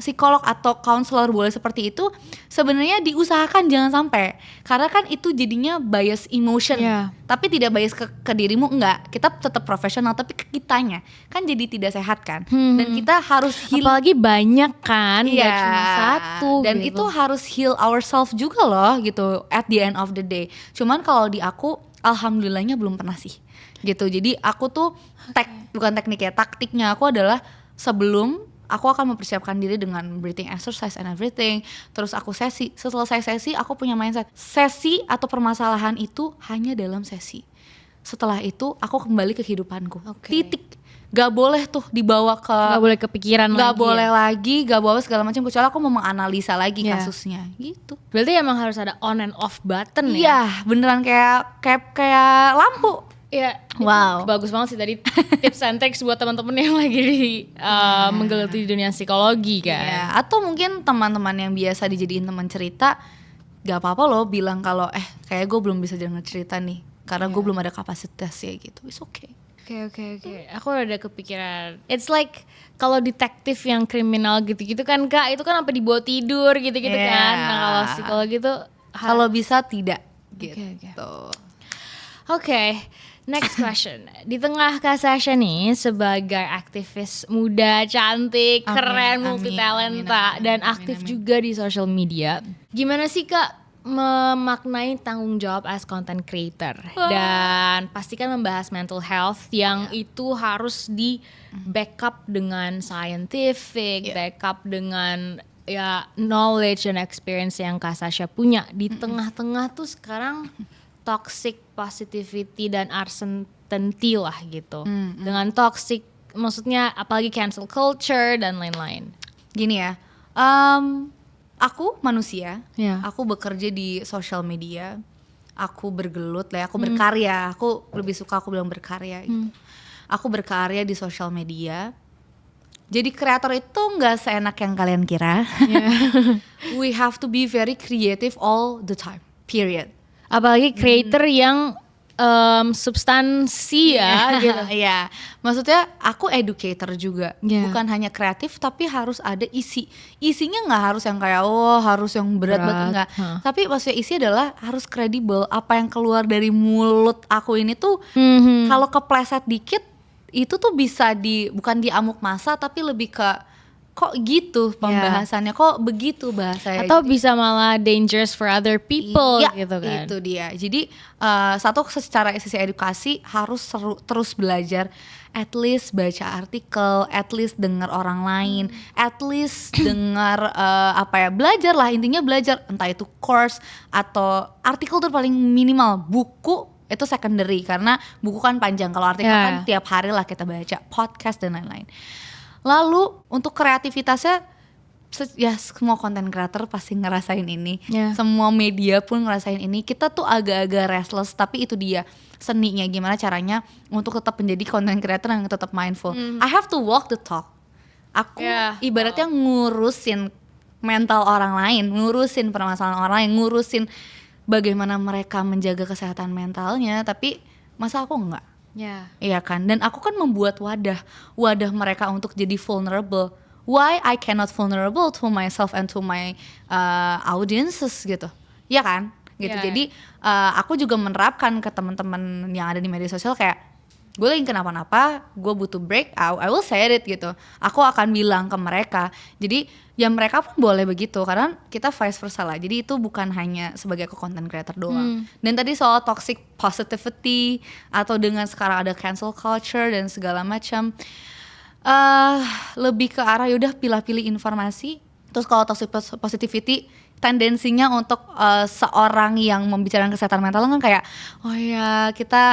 psikolog atau counselor boleh seperti itu? Sebenarnya diusahakan jangan sampai, karena kan itu jadinya bias emotion, tapi tidak bias ke dirimu, enggak. Kita tetap profesional, tapi ke kitanya kan jadi tidak sehat kan. Dan kita harus heal.
Apalagi banyak kan, nggak cuma satu.
Dan
gitu.
itu harus heal ourselves juga loh gitu. At the end of the day. Cuman kalau di aku, alhamdulillahnya belum pernah sih. Gitu. Jadi aku tuh bukan teknik ya, taktiknya aku adalah sebelum aku akan mempersiapkan diri dengan breathing exercise and everything. Terus aku sesi. Setelah sesi aku punya mindset, sesi atau permasalahan itu hanya dalam sesi. Setelah itu aku kembali ke kehidupanku. Titik. Gak boleh tuh dibawa ke,
gak boleh kepikiran lagi.
Gak boleh lagi, gak bawa segala macam, kecuali aku mau menganalisa lagi kasusnya gitu.
Berarti emang harus ada on and off button ya?
Iya, beneran kayak lampu.
Iya,
wow.
Bagus banget sih tadi tips and tricks buat teman-teman yang lagi menggeluti di dunia psikologi kan.
Iya, atau mungkin teman-teman yang biasa dijadiin teman cerita, gak apa-apa loh bilang kalau kayak gue belum bisa denger cerita nih, karena gue belum ada kapasitas ya gitu. It's okay.
Oke. Aku udah kepikiran. It's like kalau detektif yang kriminal gitu-gitu kan Kak, itu kan sampai dibawa tidur gitu-gitu kan. Nah kalau psikologi tuh
kalau bisa tidak gitu.
Oke. Next question. Di tengah Kak Sasha nih sebagai aktivis muda, cantik, keren, multi-talenta dan aktif juga di social media. Gimana sih Kak memaknai tanggung jawab as content creator? Dan pastikan membahas mental health yang itu harus di backup dengan scientific, backup dengan ya knowledge dan experience yang Kak Sasha punya. Di tengah-tengah tuh sekarang toxic positivity dan uncertainty lah gitu. Dengan toxic maksudnya apalagi cancel culture dan lain-lain.
Gini ya, aku manusia, aku bekerja di social media, aku bergelut lah, aku berkarya, aku lebih suka aku bilang berkarya gitu. Aku berkarya di social media. Jadi kreator itu nggak seenak yang kalian kira. We have to be very creative all the time, period.
Apalagi creator yang substansi ya gitu.
Iya, maksudnya aku educator juga, bukan hanya kreatif tapi harus ada isi. Isinya nggak harus yang kayak harus yang berat banget, enggak. Tapi maksudnya isi adalah harus kredibel. Apa yang keluar dari mulut aku ini tuh kalau kepleset dikit itu tuh bisa bukan di amuk masa tapi lebih ke kok gitu pembahasannya, kok begitu bahasanya,
atau bisa malah dangerous for other people gitu kan.
Itu dia. Jadi satu secara sisi edukasi harus terus belajar, at least baca artikel, at least dengar orang lain, at least dengar belajar lah, intinya belajar, entah itu course atau artikel tuh paling minimal, buku itu secondary karena buku kan panjang, kalau artikel kan tiap hari lah kita baca, podcast dan lain-lain. Lalu untuk kreativitasnya ya semua content creator pasti ngerasain ini.
Yeah.
Semua media pun ngerasain ini. Kita tuh agak-agak restless, tapi itu dia seninya gimana caranya untuk tetap menjadi content creator yang tetap mindful. I have to walk the talk. Aku ibaratnya ngurusin mental orang lain, ngurusin permasalahan orang lain, ngurusin bagaimana mereka menjaga kesehatan mentalnya, tapi masa aku enggak? Iya kan? Dan aku kan membuat wadah mereka untuk jadi vulnerable. Why I cannot vulnerable to myself and to my audiences gitu? Iya kan? Gitu. Jadi aku juga menerapkan ke teman-teman yang ada di media sosial kayak gue lagi kenapa-napa, gue butuh break, I will say it gitu. Aku akan bilang ke mereka. Jadi ya mereka pun boleh begitu karena kita vice versa lah. Jadi itu bukan hanya sebagai content creator doang. Dan tadi soal toxic positivity atau dengan sekarang ada cancel culture dan segala macam, lebih ke arah yaudah pilih-pilih informasi. Terus kalau toxic positivity tendensinya untuk seorang yang membicarakan kesehatan mental kan kayak oh ya kita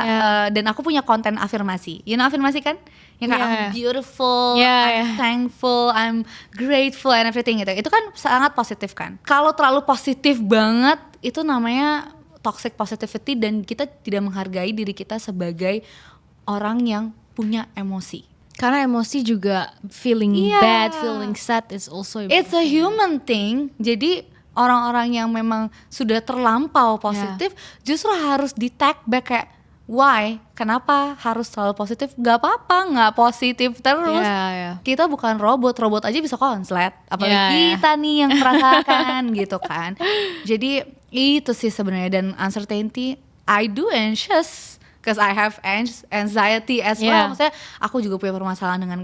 dan aku punya konten afirmasi, you know afirmasi kan yang kayak I'm beautiful, I'm thankful, I'm grateful and everything gitu. Itu kan sangat positif kan. Kalau terlalu positif banget itu namanya toxic positivity dan kita tidak menghargai diri kita sebagai orang yang punya emosi.
Karena emosi juga feeling bad, feeling sad is also emotion.
It's a human thing. Jadi orang-orang yang memang sudah terlampau positif justru harus di-tag back kayak why? Kenapa harus selalu positif? Gak apa-apa, gak positif terus. Kita bukan robot aja bisa konslet. Apalagi kita nih yang merasakan gitu kan. Jadi itu sih sebenarnya. Dan uncertainty, I do anxious. Cause I have anxiety as well. Maksudnya aku juga punya permasalahan dengan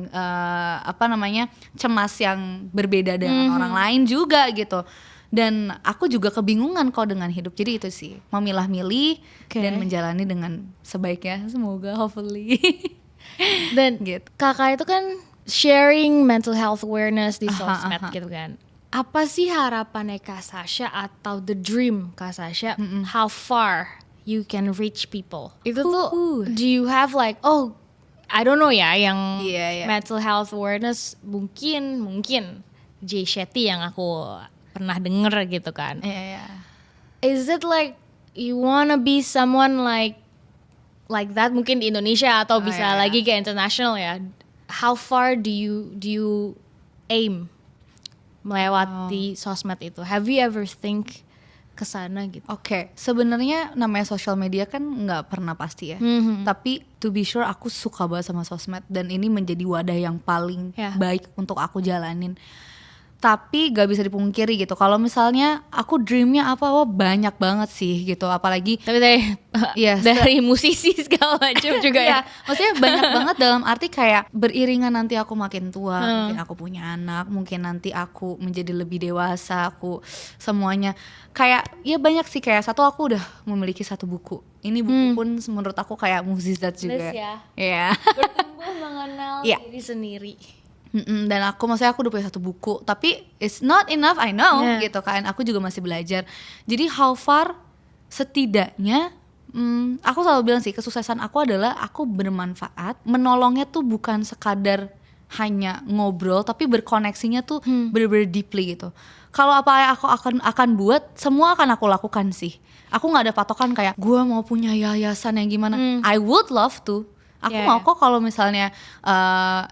cemas yang berbeda dengan orang lain juga gitu. Dan aku juga kebingungan kok dengan hidup. Jadi itu sih, memilah-milih dan menjalani dengan sebaiknya. Semoga hopefully.
Dan gitu. Kakak itu kan sharing mental health awareness di sosmed gitu kan. Apa sih harapannya Kak Sasha atau the dream Kak Sasha? How far you can reach people? Itu tuh do you have like I don't know ya yang mental health awareness mungkin Jay Shetty yang aku pernah denger gitu kan. Is it like you wanna be someone like that mungkin di Indonesia atau bisa lagi ke international ya? How far do you aim melewati sosmed itu? Have you ever think kesana gitu?
Oke, sebenarnya namanya social media kan nggak pernah pasti ya. Tapi to be sure aku suka banget sama sosmed dan ini menjadi wadah yang paling baik untuk aku jalanin. Tapi gak bisa dipungkiri gitu. Kalau misalnya aku dreamnya apa, banyak banget sih gitu. Apalagi
tapi dari musisi segala macam juga ya.
Maksudnya banyak banget dalam arti kayak beriringan nanti aku makin tua, mungkin aku punya anak, mungkin nanti aku menjadi lebih dewasa, aku semuanya kayak ya banyak sih. Kayak satu aku udah memiliki satu buku. Ini buku pun menurut aku kayak mukjizat juga.
Bertumbuh mengenal diri sendiri.
Dan aku maksudnya aku udah punya satu buku, tapi it's not enough, I know gitu kan. Aku juga masih belajar. Jadi how far setidaknya aku selalu bilang sih kesuksesan aku adalah aku bermanfaat. Menolongnya tuh bukan sekadar hanya ngobrol, tapi berkoneksinya tuh bener-bener deeply gitu. Kalau apa yang aku akan buat, semua akan aku lakukan sih. Aku nggak ada patokan kayak gue mau punya yayasan yang gimana. I would love to. Aku mau kok kalau misalnya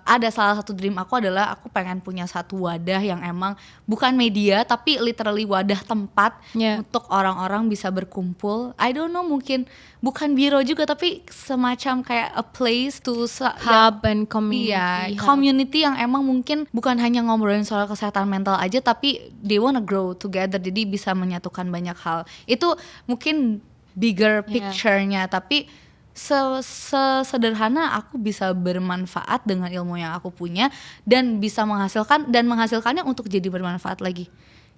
ada salah satu dream aku adalah aku pengen punya satu wadah yang emang bukan media tapi literally wadah tempat untuk orang-orang bisa berkumpul. I don't know, mungkin bukan biro juga tapi semacam kayak a place to
hub and community.
Community yang emang mungkin bukan hanya ngobrolin soal kesehatan mental aja tapi they wanna grow together, jadi bisa menyatukan banyak hal. Itu mungkin bigger picture-nya, tapi sederhana aku bisa bermanfaat dengan ilmu yang aku punya dan bisa menghasilkannya untuk jadi bermanfaat lagi.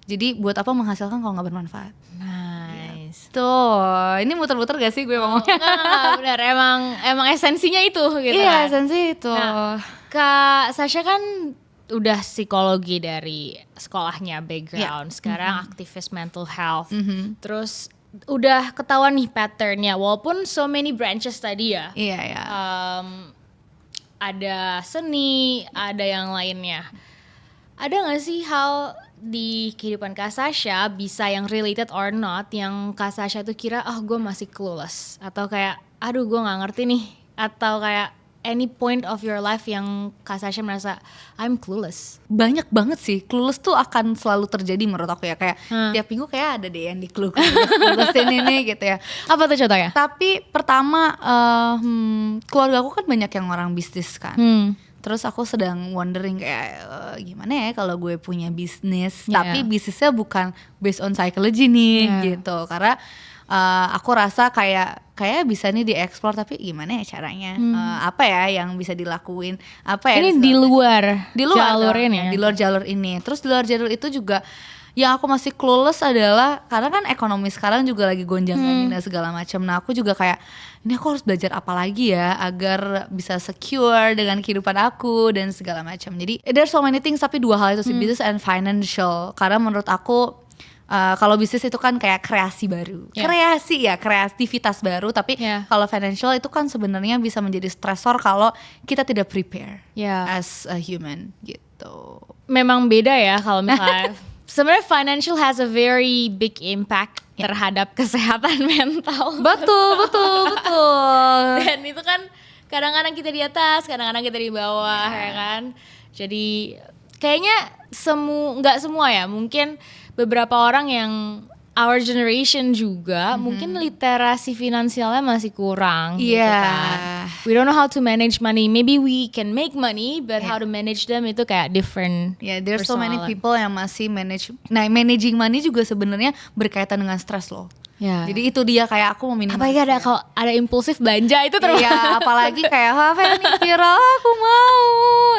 Jadi buat apa menghasilkan kalau nggak bermanfaat?
Nice.
Tuh, ini muter-muter gak sih gue ngomongnya?
Benar, emang esensinya itu gitu.
Iya, esensi itu.
Nah, Kak Sasha kan udah psikologi dari sekolahnya background, sekarang aktivis mental health. Terus udah ketahuan nih patternnya, walaupun so many branches tadi ya.
Iya.
Ada seni, ada yang lainnya. Ada gak sih hal di kehidupan Kak Sasha bisa yang related or not yang Kak Sasha tuh kira gue masih clueless, atau kayak aduh gue gak ngerti nih, atau kayak any point of your life yang Kak Sasha merasa I'm clueless?
Banyak banget sih, clueless tuh akan selalu terjadi menurut aku ya. Kayak tiap minggu kayak ada deh yang di clueless-cluelessin ini gitu ya.
Apa tuh contohnya?
Tapi pertama keluarga aku kan banyak yang orang bisnis kan. Terus aku sedang wondering kayak gimana ya kalau gue punya bisnis, tapi bisnisnya bukan based on psychology nih gitu. Karena aku rasa kayak bisa nih dieksplor, tapi gimana ya caranya? Apa ya yang bisa dilakuin? Apa ya?
Ini di luar jalur
dong,
ini.
Di luar jalur ini. Terus di luar jalur itu juga yang aku masih clueless adalah karena kan ekonomi sekarang juga lagi gonjang-ganjing dan segala macam. Nah, aku juga kayak ini aku harus belajar apa lagi ya agar bisa secure dengan kehidupan aku dan segala macam. Jadi there's so many things, tapi dua hal itu sih, business and financial. Karena menurut aku kalau bisnis itu kan kayak kreasi baru, kreativitas baru. Tapi kalau financial itu kan sebenarnya bisa menjadi stressor kalau kita tidak prepare as a human gitu.
Memang beda ya kalau misalnya sebenarnya financial has a very big impact terhadap kesehatan mental.
Betul.
Dan itu kan kadang-kadang kita di atas, kadang-kadang kita di bawah, ya kan. Jadi kayaknya nggak semua ya, mungkin beberapa orang yang our generation juga mungkin literasi finansialnya masih kurang gitu kan. We don't know how to manage money. Maybe we can make money, but how to manage them itu kayak different.
There's so many people yang masih manage. Nah, managing money juga sebenarnya berkaitan dengan stres loh. Jadi itu dia kayak aku meminimalisir.
Apalagi kalau ada impulsif belanja itu terus.
Apalagi kayak apa nih kira aku mau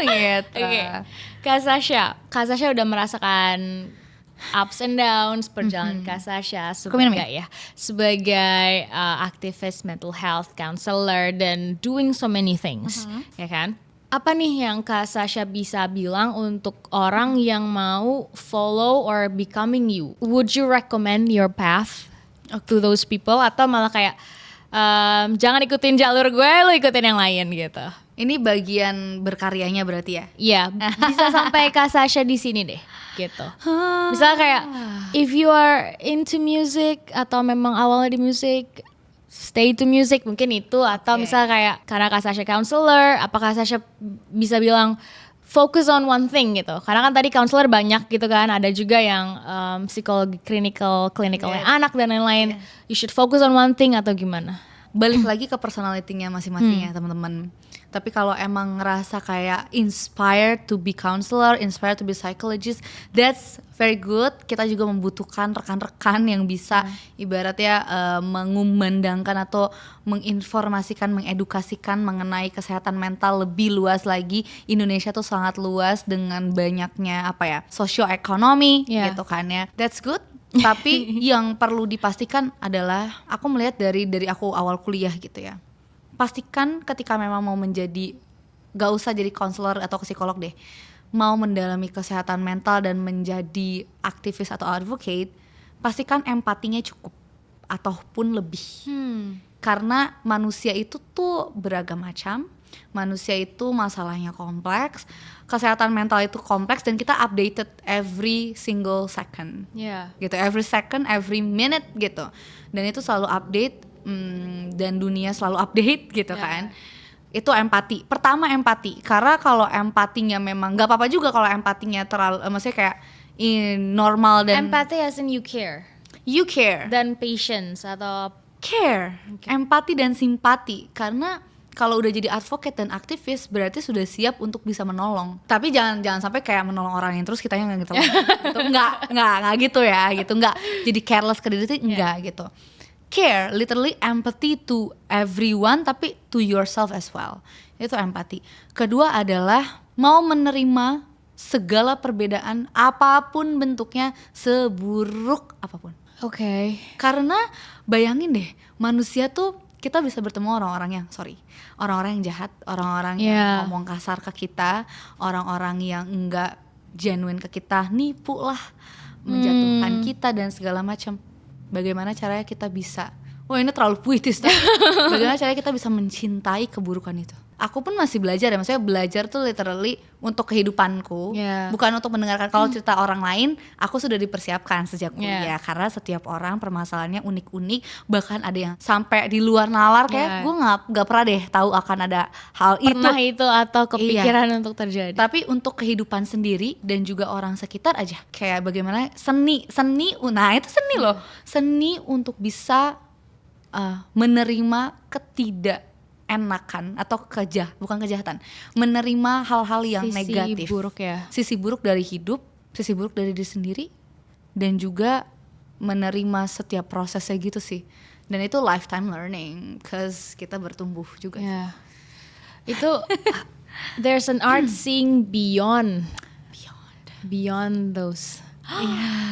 gitu.
Kak Sasha udah merasakan ups and downs perjalanan Kak Sasha sebagai aktivis mental health counselor dan doing so many things, ya kan? Apa nih yang Kak Sasha bisa bilang untuk orang yang mau follow or becoming you? Would you recommend your path to those people, atau malah kayak jangan ikutin jalur gue, lo ikutin yang lain gitu?
Ini bagian berkaryanya berarti ya?
Iya, bisa sampai Kak Sasha di sini deh gitu. Misalnya kayak if you are into music atau memang awalnya di music, stay to music mungkin itu. Atau misalnya kayak karena Kak Sasha counselor, apakah Kak Sasha bisa bilang focus on one thing gitu? Karena kan tadi counselor banyak gitu kan, ada juga yang psikologi clinical yang anak dan lain-lain. You should focus on one thing atau gimana?
Balik lagi ke personality-nya masing-masing ya teman-teman. Tapi kalau emang ngerasa kayak inspired to be counselor, inspired to be psychologist, that's very good. Kita juga membutuhkan rekan-rekan yang bisa ibaratnya mengumandangkan atau menginformasikan, mengedukasikan mengenai kesehatan mental lebih luas lagi. Indonesia tuh sangat luas dengan banyaknya sosioekonomi gitu kan ya. That's good. Tapi yang perlu dipastikan adalah aku melihat dari aku awal kuliah gitu ya. Pastikan ketika memang mau menjadi, gak usah jadi konselor atau psikolog deh, mau mendalami kesehatan mental dan menjadi aktivis atau advocate, pastikan empatinya cukup ataupun lebih. Karena manusia itu tuh beragam macam, manusia itu masalahnya kompleks, kesehatan mental itu kompleks, dan kita updated every single second, gitu, every second, every minute gitu, dan itu selalu update. Dan dunia selalu update gitu kan. Itu empati. Pertama empati. Karena kalau empatinya memang gak apa-apa juga kalau empatinya terlalu maksudnya kayak normal dan
empati as in you care. Dan patience atau
care. Empati dan simpati. Karena kalau udah jadi advocate dan aktivis berarti sudah siap untuk bisa menolong. Tapi jangan sampai kayak menolong orang yang terus kitanya enggak gitu. Gitu. Enggak gitu ya gitu. Enggak jadi careless ke diri itu enggak gitu. Care, literally empathy to everyone, tapi to yourself as well. Itu empati. Kedua adalah mau menerima segala perbedaan apapun bentuknya, seburuk apapun. Karena bayangin deh, manusia tuh kita bisa bertemu orang-orang yang jahat, orang-orang yang ngomong kasar ke kita, orang-orang yang enggak genuine ke kita, nipu lah, menjatuhkan kita dan segala macam. Bagaimana caranya kita bisa, ini terlalu puitis. Bagaimana caranya kita bisa mencintai keburukan itu? aku pun masih belajar ya, maksudnya belajar tuh literally untuk kehidupanku, bukan untuk mendengarkan. Kalau cerita orang lain, aku sudah dipersiapkan sejak kuliah, karena setiap orang permasalahannya unik-unik, bahkan ada yang sampai di luar nalar kayak gue nggak pernah deh tahu akan ada hal
itu atau kepikiran untuk terjadi.
Tapi untuk kehidupan sendiri dan juga orang sekitar aja, kayak bagaimana seni, nah itu seni loh, seni untuk bisa menerima enakan atau bukan kejahatan, menerima hal-hal yang negatif, sisi buruk dari hidup, sisi buruk dari diri sendiri, dan juga menerima setiap prosesnya gitu sih. Dan itu lifetime learning, cause kita bertumbuh juga.
Itu there's an art seeing beyond those.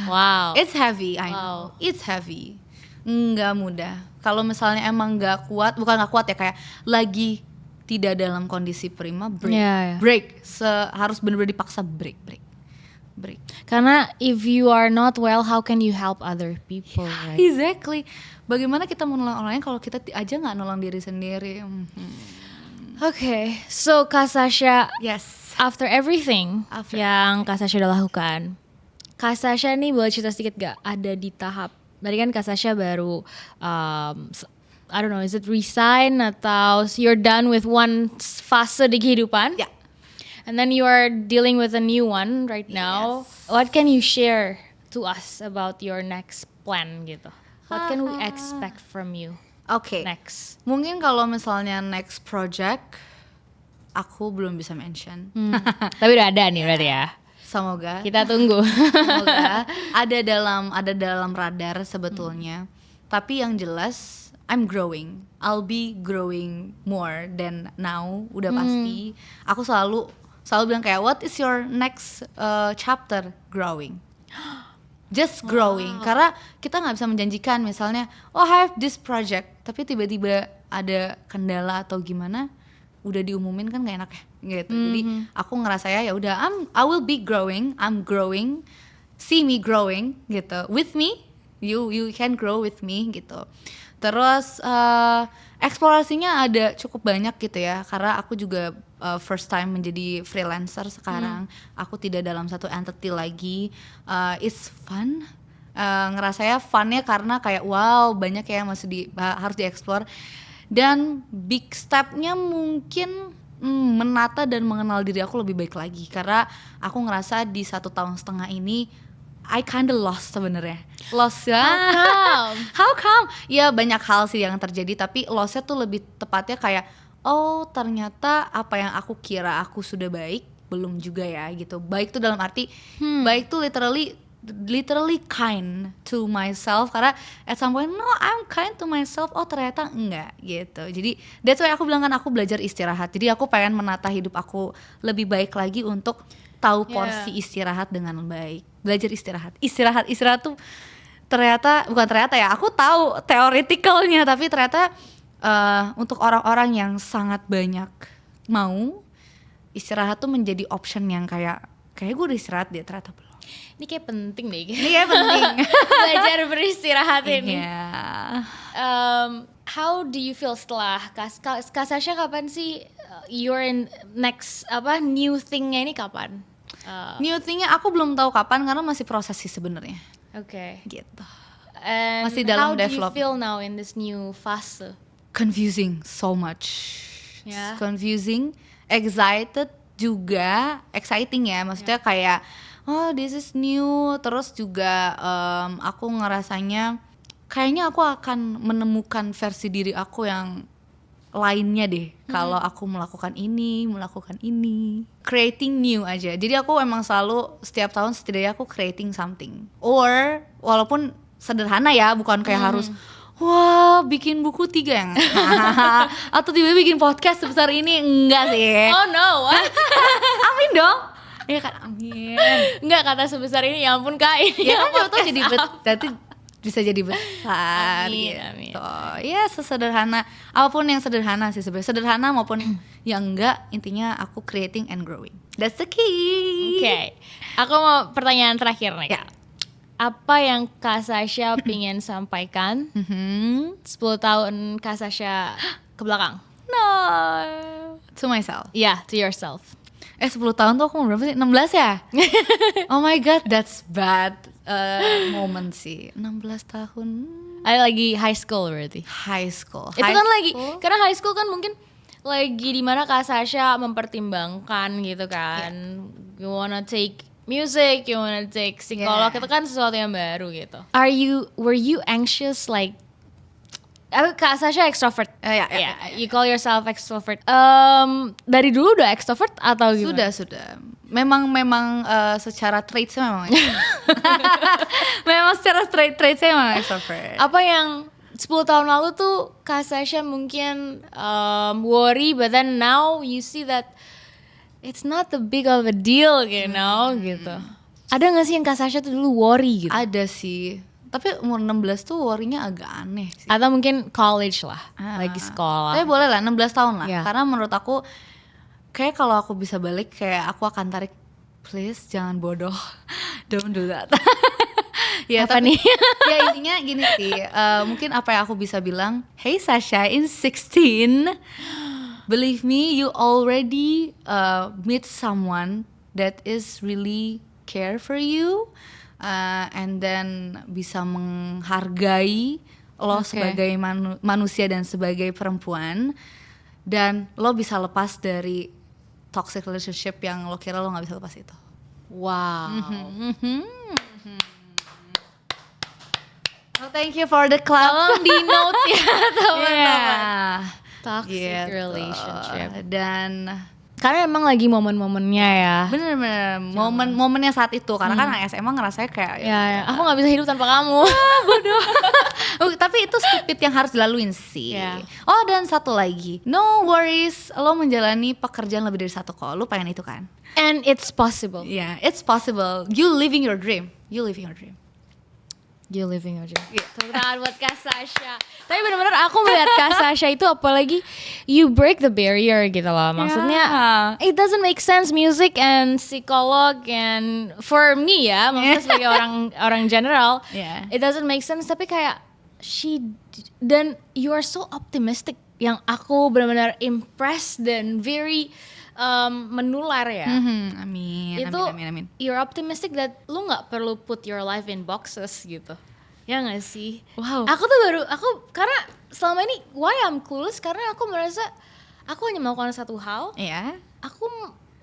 Wow.
It's heavy, I know. It's heavy. Nggak mudah. Kalau misalnya emang nggak kuat, bukan nggak kuat ya, kayak lagi tidak dalam kondisi prima, break. Harus benar-benar dipaksa break.
Karena if you are not well, how can you help other people? Right?
Exactly. Bagaimana kita mau nolong orang lain kalau kita aja nggak nolong diri sendiri?
Okay, so Kak Sasha,
yes.
After everything yang Kak Sasha udah lakukan, Kak Sasha nih boleh cerita sedikit gak ada di tahap, tadi kan Kak Sasha baru I don't know, is it resign atau you're done with one fase di kehidupan?
Yeah.
And then you are dealing with a new one right now. What can you share to us about your next plan gitu? What can we expect from you?
Okay.
Next.
Mungkin kalau misalnya next project, aku belum bisa mention.
Tapi udah ada nih berarti ya.
Semoga.
Kita tunggu.
Semoga ada dalam radar sebetulnya. Tapi yang jelas, I'm growing. I'll be growing more than now. Udah pasti. Aku selalu bilang kayak, what is your next chapter? Growing. Just growing. Karena kita nggak bisa menjanjikan misalnya, I have this project, tapi tiba-tiba ada kendala atau gimana, udah diumumin kan nggak enak ya gitu. Jadi aku ngerasa ya udah, I will be growing, I'm growing, see me growing gitu, with me, you can grow with me gitu. Terus eksplorasinya ada cukup banyak gitu ya, karena aku juga first time menjadi freelancer sekarang. Aku tidak dalam satu entity lagi. It's fun. Ngerasanya funnya karena kayak wow, banyak ya yang masih harus dieksplor. Dan big stepnya mungkin menata dan mengenal diri aku lebih baik lagi, karena aku ngerasa di 1,5 tahun ini I kinda lost sebenarnya. Lost ya. How come? Ya banyak hal sih yang terjadi, tapi lostnya tuh lebih tepatnya kayak ternyata apa yang aku kira aku sudah baik belum juga ya gitu. Baik tuh dalam arti baik tuh literally kind to myself, karena at some point I'm kind to myself, ternyata enggak gitu. Jadi that's why aku bilang kan aku belajar istirahat. Jadi aku pengen menata hidup aku lebih baik lagi untuk tahu porsi istirahat dengan baik. Belajar istirahat tuh bukan ternyata ya, aku tahu theoreticalnya, tapi ternyata untuk orang-orang yang sangat banyak mau istirahat tuh menjadi option yang kayak gue udah istirahat deh, ternyata belum.
Ini kayak penting deh.
Ini kayak penting.
Belajar beristirahat ini. How do you feel setelah Kak Sasha kapan sih you're in next new thing-nya ini kapan?
New thing-nya aku belum tahu kapan karena masih proses sih sebenarnya.
Oke.
Gitu.
And
masih dalam
how
develop.
do you feel now in this new fase?
Confusing so much. Confusing, excited juga, exciting ya. Maksudnya kayak this is new, terus juga aku ngerasanya kayaknya aku akan menemukan versi diri aku yang lainnya deh kalau aku melakukan ini, creating new aja. Jadi aku emang selalu setiap tahun setidaknya aku creating something, or walaupun sederhana ya, bukan kayak harus bikin buku 3 yang atau tiba-tiba bikin podcast sebesar ini, enggak sih.
Oh no, what?
Amin dong. Ya kan, amin.
Enggak, kata sebesar ini, ya ampun Kak, ini
ya kan tuh jadi nanti bisa jadi besar.
Amin,
gitu.
amin.
Ya sesederhana apapun yang sederhana sih sebenarnya, sederhana maupun yang enggak, intinya aku creating and growing. That's the key.
Oke. Aku mau pertanyaan terakhir nih. Apa yang Kak Sasha pengen sampaikan 10 tahun Kak Sasha ke belakang?
No. To myself.
Yeah, to yourself.
10 tahun tuh aku umur berapa sih? 16 ya? Oh my god, that's bad moment sih. 16 tahun
Ada lagi high school berarti.
high school.
Itu kan lagi, karena high school kan mungkin lagi dimana Kak Sasha mempertimbangkan gitu kan. You wanna take music, you wanna take psikolog, itu kan sesuatu yang baru gitu. Were you anxious like, Kak Sasha extrovert?
Ya.
You call yourself extrovert. Dari dulu udah extrovert atau gimana?
Sudah. Memang secara traitsnya memang memang secara traitsnya memang extrovert.
Apa yang 10 tahun lalu tuh Kak Sasha mungkin worry, but then now you see that it's not the big of a deal, you know, gitu. Ada gak sih yang Kak Sasha tuh dulu worry gitu?
Ada sih. Tapi umur 16 tuh worry-nya agak aneh sih.
Atau mungkin college lah, lagi sekolah.
Tapi boleh lah 16 tahun lah.
Yeah.
Karena menurut aku kayak kalau aku bisa balik kayak aku akan tarik, please jangan bodoh. Don't do that. Ya,
Apa
tapi,
nih?
Ya intinya gini sih, mungkin apa yang aku bisa bilang, hey Sasha in 16, believe me, you already meet someone that is really care for you, and then bisa menghargai lo sebagai manusia dan sebagai perempuan, dan lo bisa lepas dari toxic relationship yang lo kira lo nggak bisa lepas itu.
Wow.
Well, thank you for the clap.
Tolong di note ya teman-teman.
Toxic
Toxic relationship.
Dan
Karena emang lagi momen-momennya ya.
bener-bener momennya saat itu. Karena kan SMA ngerasanya kayak
Ya, aku nggak bisa hidup tanpa kamu.
tapi itu stupid yang harus dilaluin sih.
Yeah.
Oh, dan satu lagi, no worries, lo menjalani pekerjaan lebih dari satu kok. Lo pengen itu kan?
And it's possible.
Yeah, it's possible. You living your dream. You living your dream.
You living your dream. Tepuk tangan buat Kak Sasha. Tapi benar-benar aku melihat Kak Sasha itu apalagi you break the barrier gitu loh. Maksudnya it doesn't make sense music and psikolog and for me ya, maksudnya sebagai orang general, it doesn't make sense. Tapi kayak dan you are so optimistic yang aku benar-benar impressed dan very menular ya.
Amin.
Itu
amin.
you're optimistic that lu nggak perlu put your life in boxes gitu, ya nggak sih?
Wow.
Aku karena selama ini why I'm clueless karena aku merasa aku hanya melakukan satu hal, aku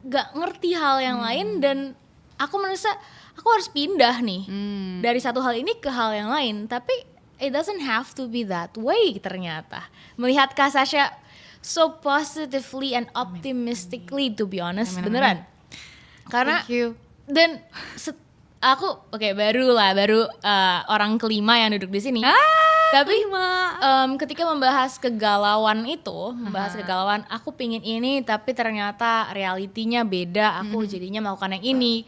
nggak ngerti hal yang lain dan aku merasa aku harus pindah nih dari satu hal ini ke hal yang lain, tapi it doesn't have to be that way ternyata. Melihat Kak Sasha so positively and optimistically, to be honest, beneran. Karena dan aku baru orang kelima yang duduk di sini. Tapi ketika membahas kegalauan itu, kegalauan, aku pingin ini tapi ternyata realitinya beda, aku jadinya melakukan yang ini.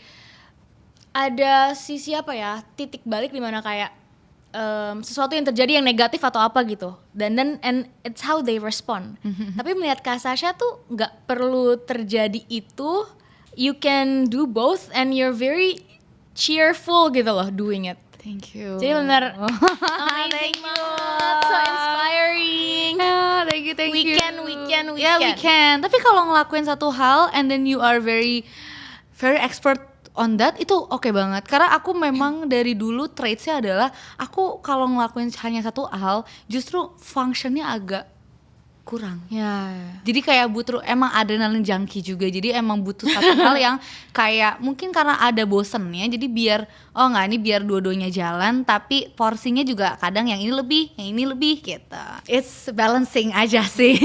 Ada sisi titik balik di mana kayak sesuatu yang terjadi yang negatif atau apa gitu, and it's how they respond. Tapi melihat Kak Sasha tuh nggak perlu terjadi itu, you can do both and you're very cheerful gitu loh doing it.
Thank you.
Jadi benar amazing banget, so inspiring.
Thank you.
We can.
Yeah, we can. Tapi kalau ngelakuin satu hal and then you are very expert on that, itu oke banget. Karena aku memang dari dulu traitsnya adalah aku kalau ngelakuin hanya satu hal justru functionnya agak kurang. Jadi kayak butuh emang adrenalin junkie juga. Jadi emang butuh satu hal yang kayak mungkin karena ada bosennya. Jadi biar ini biar dua-duanya jalan, tapi porsinya juga kadang yang ini lebih gitu. It's balancing aja sih.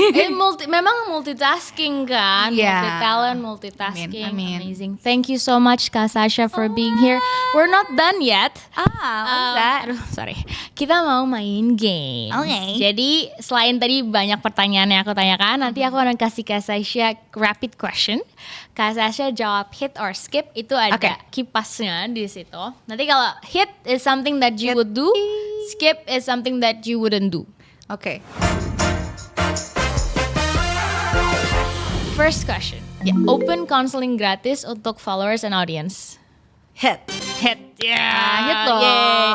Memang multitasking kan, multi-talent, multitasking.
Amin.
Amazing. Thank you so much Kak Sasha for being here. We're not done yet. Sorry. Kita mau main game.
Okay.
Jadi selain tadi banyak pertanyaan yang aku tanyakan, nanti aku akan kasih Kak Sasha rapid question. Kak Sasha jawab hit or skip, itu ada kipasnya di situ. Nanti kalau hit is something that you would do, skip is something that you wouldn't do.
Oke.
First question. Open counseling gratis untuk followers and audience.
Hit.
Hit
dong.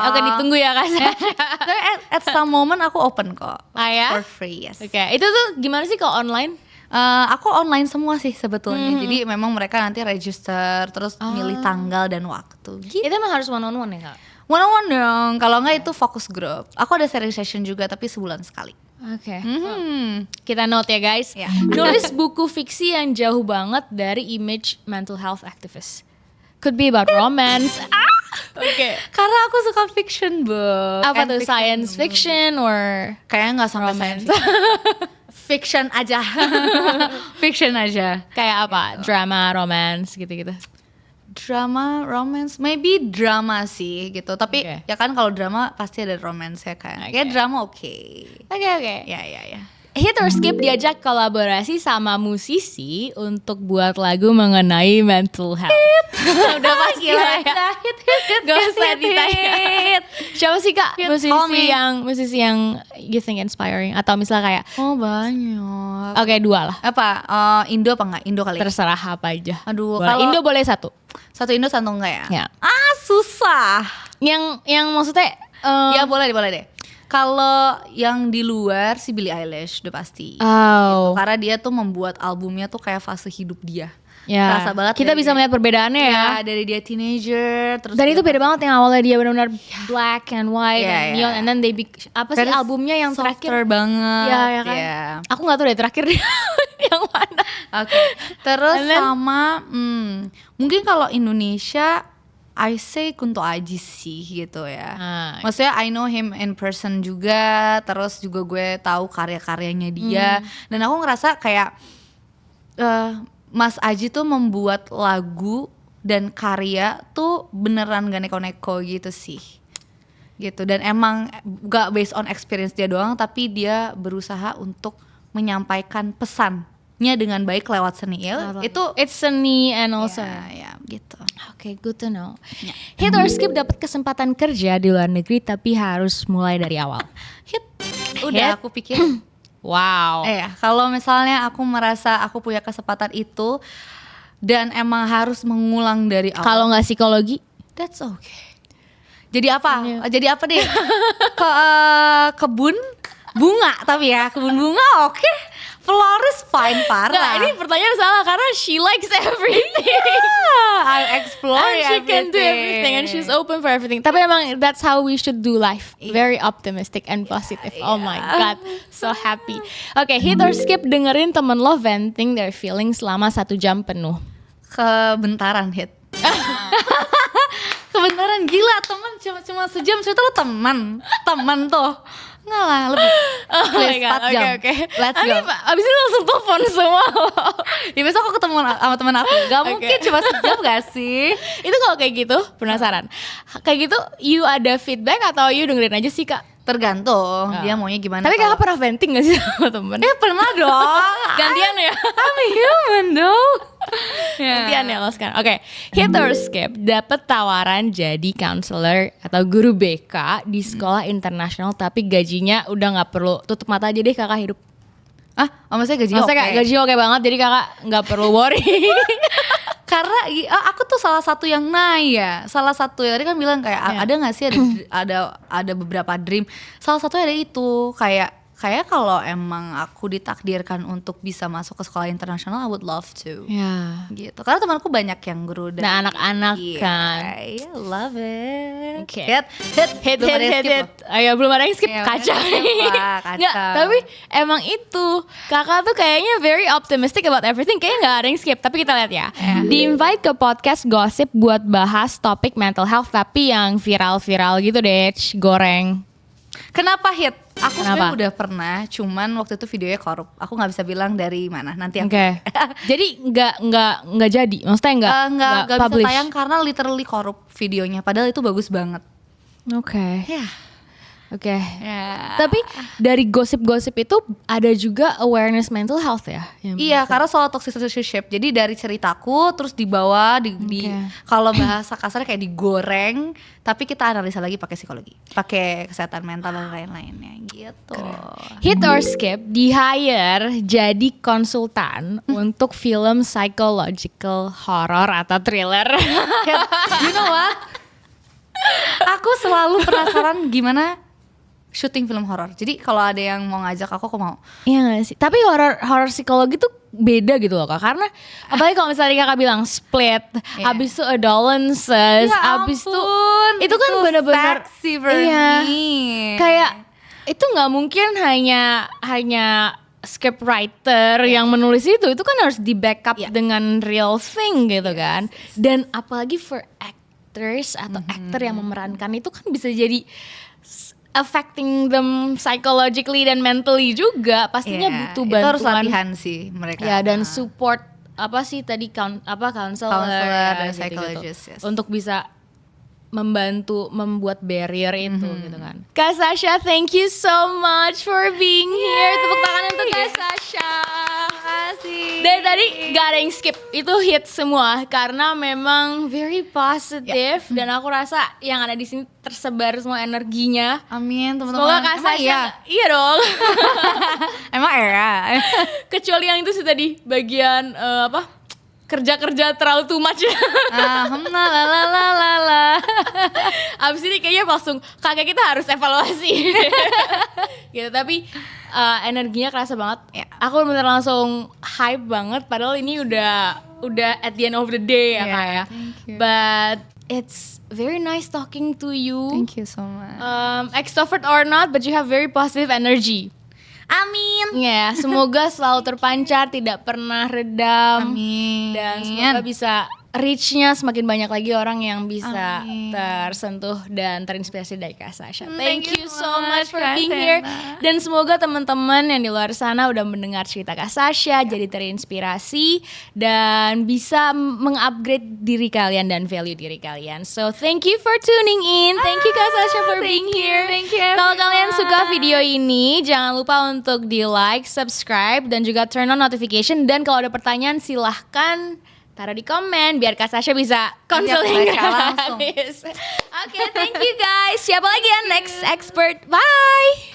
Oke, ditunggu ya Kak Sasha.
Tapi at some moment aku open kok.
Ya?
For free, yes.
Oke, itu tuh gimana sih kalau online?
Aku online semua sih sebetulnya. Jadi memang mereka nanti register terus milih tanggal dan waktu. Gitu.
Itu emang harus one on one ya Kak?
One on one dong. Kalau enggak itu focus group. Aku ada sharing session juga tapi sebulan sekali.
Oke. Kita note ya guys.
Ya.
Nulis buku fiksi yang jauh banget dari image mental health activist. Could be about romance. Oke.
Karena aku suka fiction book.
Apa
and
tuh, science fiction or
Kayaknya nggak sampai
romance?
science fiction aja. Fiction aja.
Kayak apa? Drama, romance gitu-gitu.
Drama, romance, maybe drama sih gitu. Tapi
Oke.
ya kan kalau drama pasti ada romance ya kan. Ya drama oke.
Oke.
Ya.
Hit or skip diajak kolaborasi sama musisi untuk buat lagu mengenai mental health. Udah pasti lah ya. Gak usah ditanya. Siapa sih Kak
Hit, call me.
musisi yang you think inspiring? Atau misalnya kayak
Oh banyak.
oke, 2 lah.
Apa? Indo apa enggak? Indo kali.
Terserah apa aja.
Aduh,
Boleh.
kalau-
Indo boleh 1.
Satu Indo satu enggak ya?
Ya.
Susah.
Yang maksudnya
Ya boleh deh. Kalau yang di luar si Billie Eilish udah pasti.
oh.
Karena dia tuh membuat albumnya tuh kayak fase hidup dia.
Ya.
Terasa banget
Kita
dari
bisa
dia.
melihat perbedaannya ya.
Ya, dari dia teenager terus
Dan
dia
itu beda banget yang awalnya dia benar-benar black and white
Iya,
and
iya.
neon and then they apa sih
Very
albumnya yang
softer
terakhir?
banget.
Iya, ya kan?
Iya.
Aku nggak tahu deh terakhir dia yang mana.
Oke. Terus
And then-
sama mungkin kalau Indonesia I say Kunto Aji sih gitu ya. Maksudnya I know him in person juga, terus juga gue tahu karya-karyanya dia dan aku ngerasa kayak Mas Aji tuh membuat lagu dan karya tuh beneran gak neko-neko gitu sih. Gitu dan emang gak based on experience dia doang tapi dia berusaha untuk menyampaikan pesannya dengan baik lewat seni ya. Itu
It's seni and also.
ya gitu.
Oke, good to know. Hit or skip dapat kesempatan kerja di luar negeri tapi harus mulai dari awal.
Hit. Udah
Hit.
aku pikir.
Wow.
Kalau misalnya aku merasa aku punya kesempatan itu dan emang harus mengulang dari awal.
Kalau nggak psikologi,
That's okay. Jadi apa? Jadi apa deh? Kebun bunga tapi ya kebun bunga oke. Florist fine parah.
nggak, ini pertanyaan salah karena she likes everything.
I explore
And she can do everything and she's open for everything. Tapi emang that's how we should do life. Very optimistic and positive. Oh my god, so happy. Oke, hit or skip dengerin temen lo venting their feelings selama 1 jam penuh.
Kebentaran hit. Kebentaran gila teman cuma sejam cerita lo teman tuh nggak lah lebih please 4 jam.
Oke.
Let's go.
Abis itu langsung telepon semua.
Ya besok aku ketemu sama teman aku gak mungkin cuma sejam gak sih.
Itu kalau kayak gitu penasaran. Kayak gitu you ada feedback atau you dengerin aja sih Kak?
Tergantung dia maunya gimana.
Tapi Kakak pernah venting gak sih sama temen?
Pernah dong.
Gantian ya?
I'm human dong.
Gantian ya lo sekarang. Oke, hit or skip dapet tawaran jadi counselor atau guru BK di sekolah internasional tapi gajinya udah nggak perlu tutup mata aja deh Kakak hidup.
Maksudnya gajinya
Maksudnya
oke.
kayak gajinya oke banget jadi Kakak nggak perlu worry.
Karena aku tuh salah satu yang naik salah satu ya tadi kan bilang kayak ada nggak sih ada beberapa dream. Salah satunya ada itu kayak kalau emang aku ditakdirkan untuk bisa masuk ke sekolah internasional I would love to.
Ya.
Gitu. Karena temanku banyak yang guru dan
Nah anak-anak kan.
I love it.
Oke.
Hit. Belum ada yang skip loh.
Ayo belum ada yang skip
Ya,
kacau.
skip lah, kacau.
Nggak, tapi emang itu Kakak tuh kayaknya very optimistic about everything. Kayaknya nggak ada yang skip. Tapi kita lihat ya. Di-invite ke podcast Gossip buat bahas topik mental health tapi yang viral-viral gitu deh, goreng.
Kenapa hit? Aku
Kenapa?
sebenarnya udah pernah, cuman waktu itu videonya korup. Aku nggak bisa bilang dari mana. Nanti aku
Oke. Jadi nggak jadi. Maksudnya nggak
nggak bisa
publish.
tayang karena literally korup videonya. Padahal itu bagus banget.
Oke.
Ya.
Oke.
Ya.
Tapi dari gosip-gosip itu ada juga awareness mental health ya? Yang
Iya, karena soal toxic relationship. Jadi dari ceritaku terus dibawa di kalau bahasa kasarnya kayak digoreng, tapi kita analisa lagi pakai psikologi, pakai kesehatan mental dan lain-lainnya gitu.
Hit or skip di hire jadi konsultan untuk film psychological horror atau thriller.
You know what? Aku selalu penasaran gimana syuting film horor. Jadi kalau ada yang mau ngajak aku mau.
Iya gak sih? Tapi horor psikologi tuh beda gitu loh Kak. Karena apalagi kalau misalnya Kakak bilang Split, habis itu Adolescence, habis itu kan bener-bener
sexy for me.
Kayak itu nggak mungkin hanya script writer yang menulis itu kan harus di backup dengan real thing gitu kan. Dan apalagi for actors atau actor yang memerankan itu kan bisa jadi affecting them psychologically dan mentally juga, pastinya butuh bantuan.
Itu harus latihan sih mereka.
Ya, dan support apa sih tadi counselor
dan
gitu,
psychologist
untuk bisa membantu membuat barrier itu gitu kan. Kak Sasha, thank you so much for being here. Tepuk tangan untuk Kak Sasha.
Makasih.
Dari tadi gak ada yang skip, itu hit semua karena memang very positive dan aku rasa yang ada di sini tersebar semua energinya.
Amin, teman-teman.
Semoga Kak Sasha, iya dong.
Emang
Kecuali yang itu sih tadi bagian kerja terlalu too much. Abis ini kayaknya langsung kakek kita harus evaluasi. Gitu, tapi energinya kerasa banget. Aku bener langsung hype banget. Padahal ini udah at the end of the day ya Kak ya. But it's very nice talking to you.
Thank you so much.
Extrovert or not, but you have very positive energy.
Amin.
Ya, semoga selalu terpancar, tidak pernah redam.
Amin.
Dan semoga bisa reach-nya semakin banyak lagi orang yang bisa tersentuh dan terinspirasi dari Kak Sasha. Thank you so much for being here. Dan semoga teman-teman yang di luar sana udah mendengar cerita Kak Sasha jadi terinspirasi dan bisa mengupgrade diri kalian dan value diri kalian. So thank you for tuning in. Thank you Kak Sasha for being here.
Thank you.
Kalau kalian suka video ini, jangan lupa untuk di like, subscribe, dan juga turn on notification. Dan kalau ada pertanyaan silahkan taruh di komen biar Kak Sasha bisa konseling
langsung.
Oke, thank you guys. Siapa lagi ya next expert? Bye.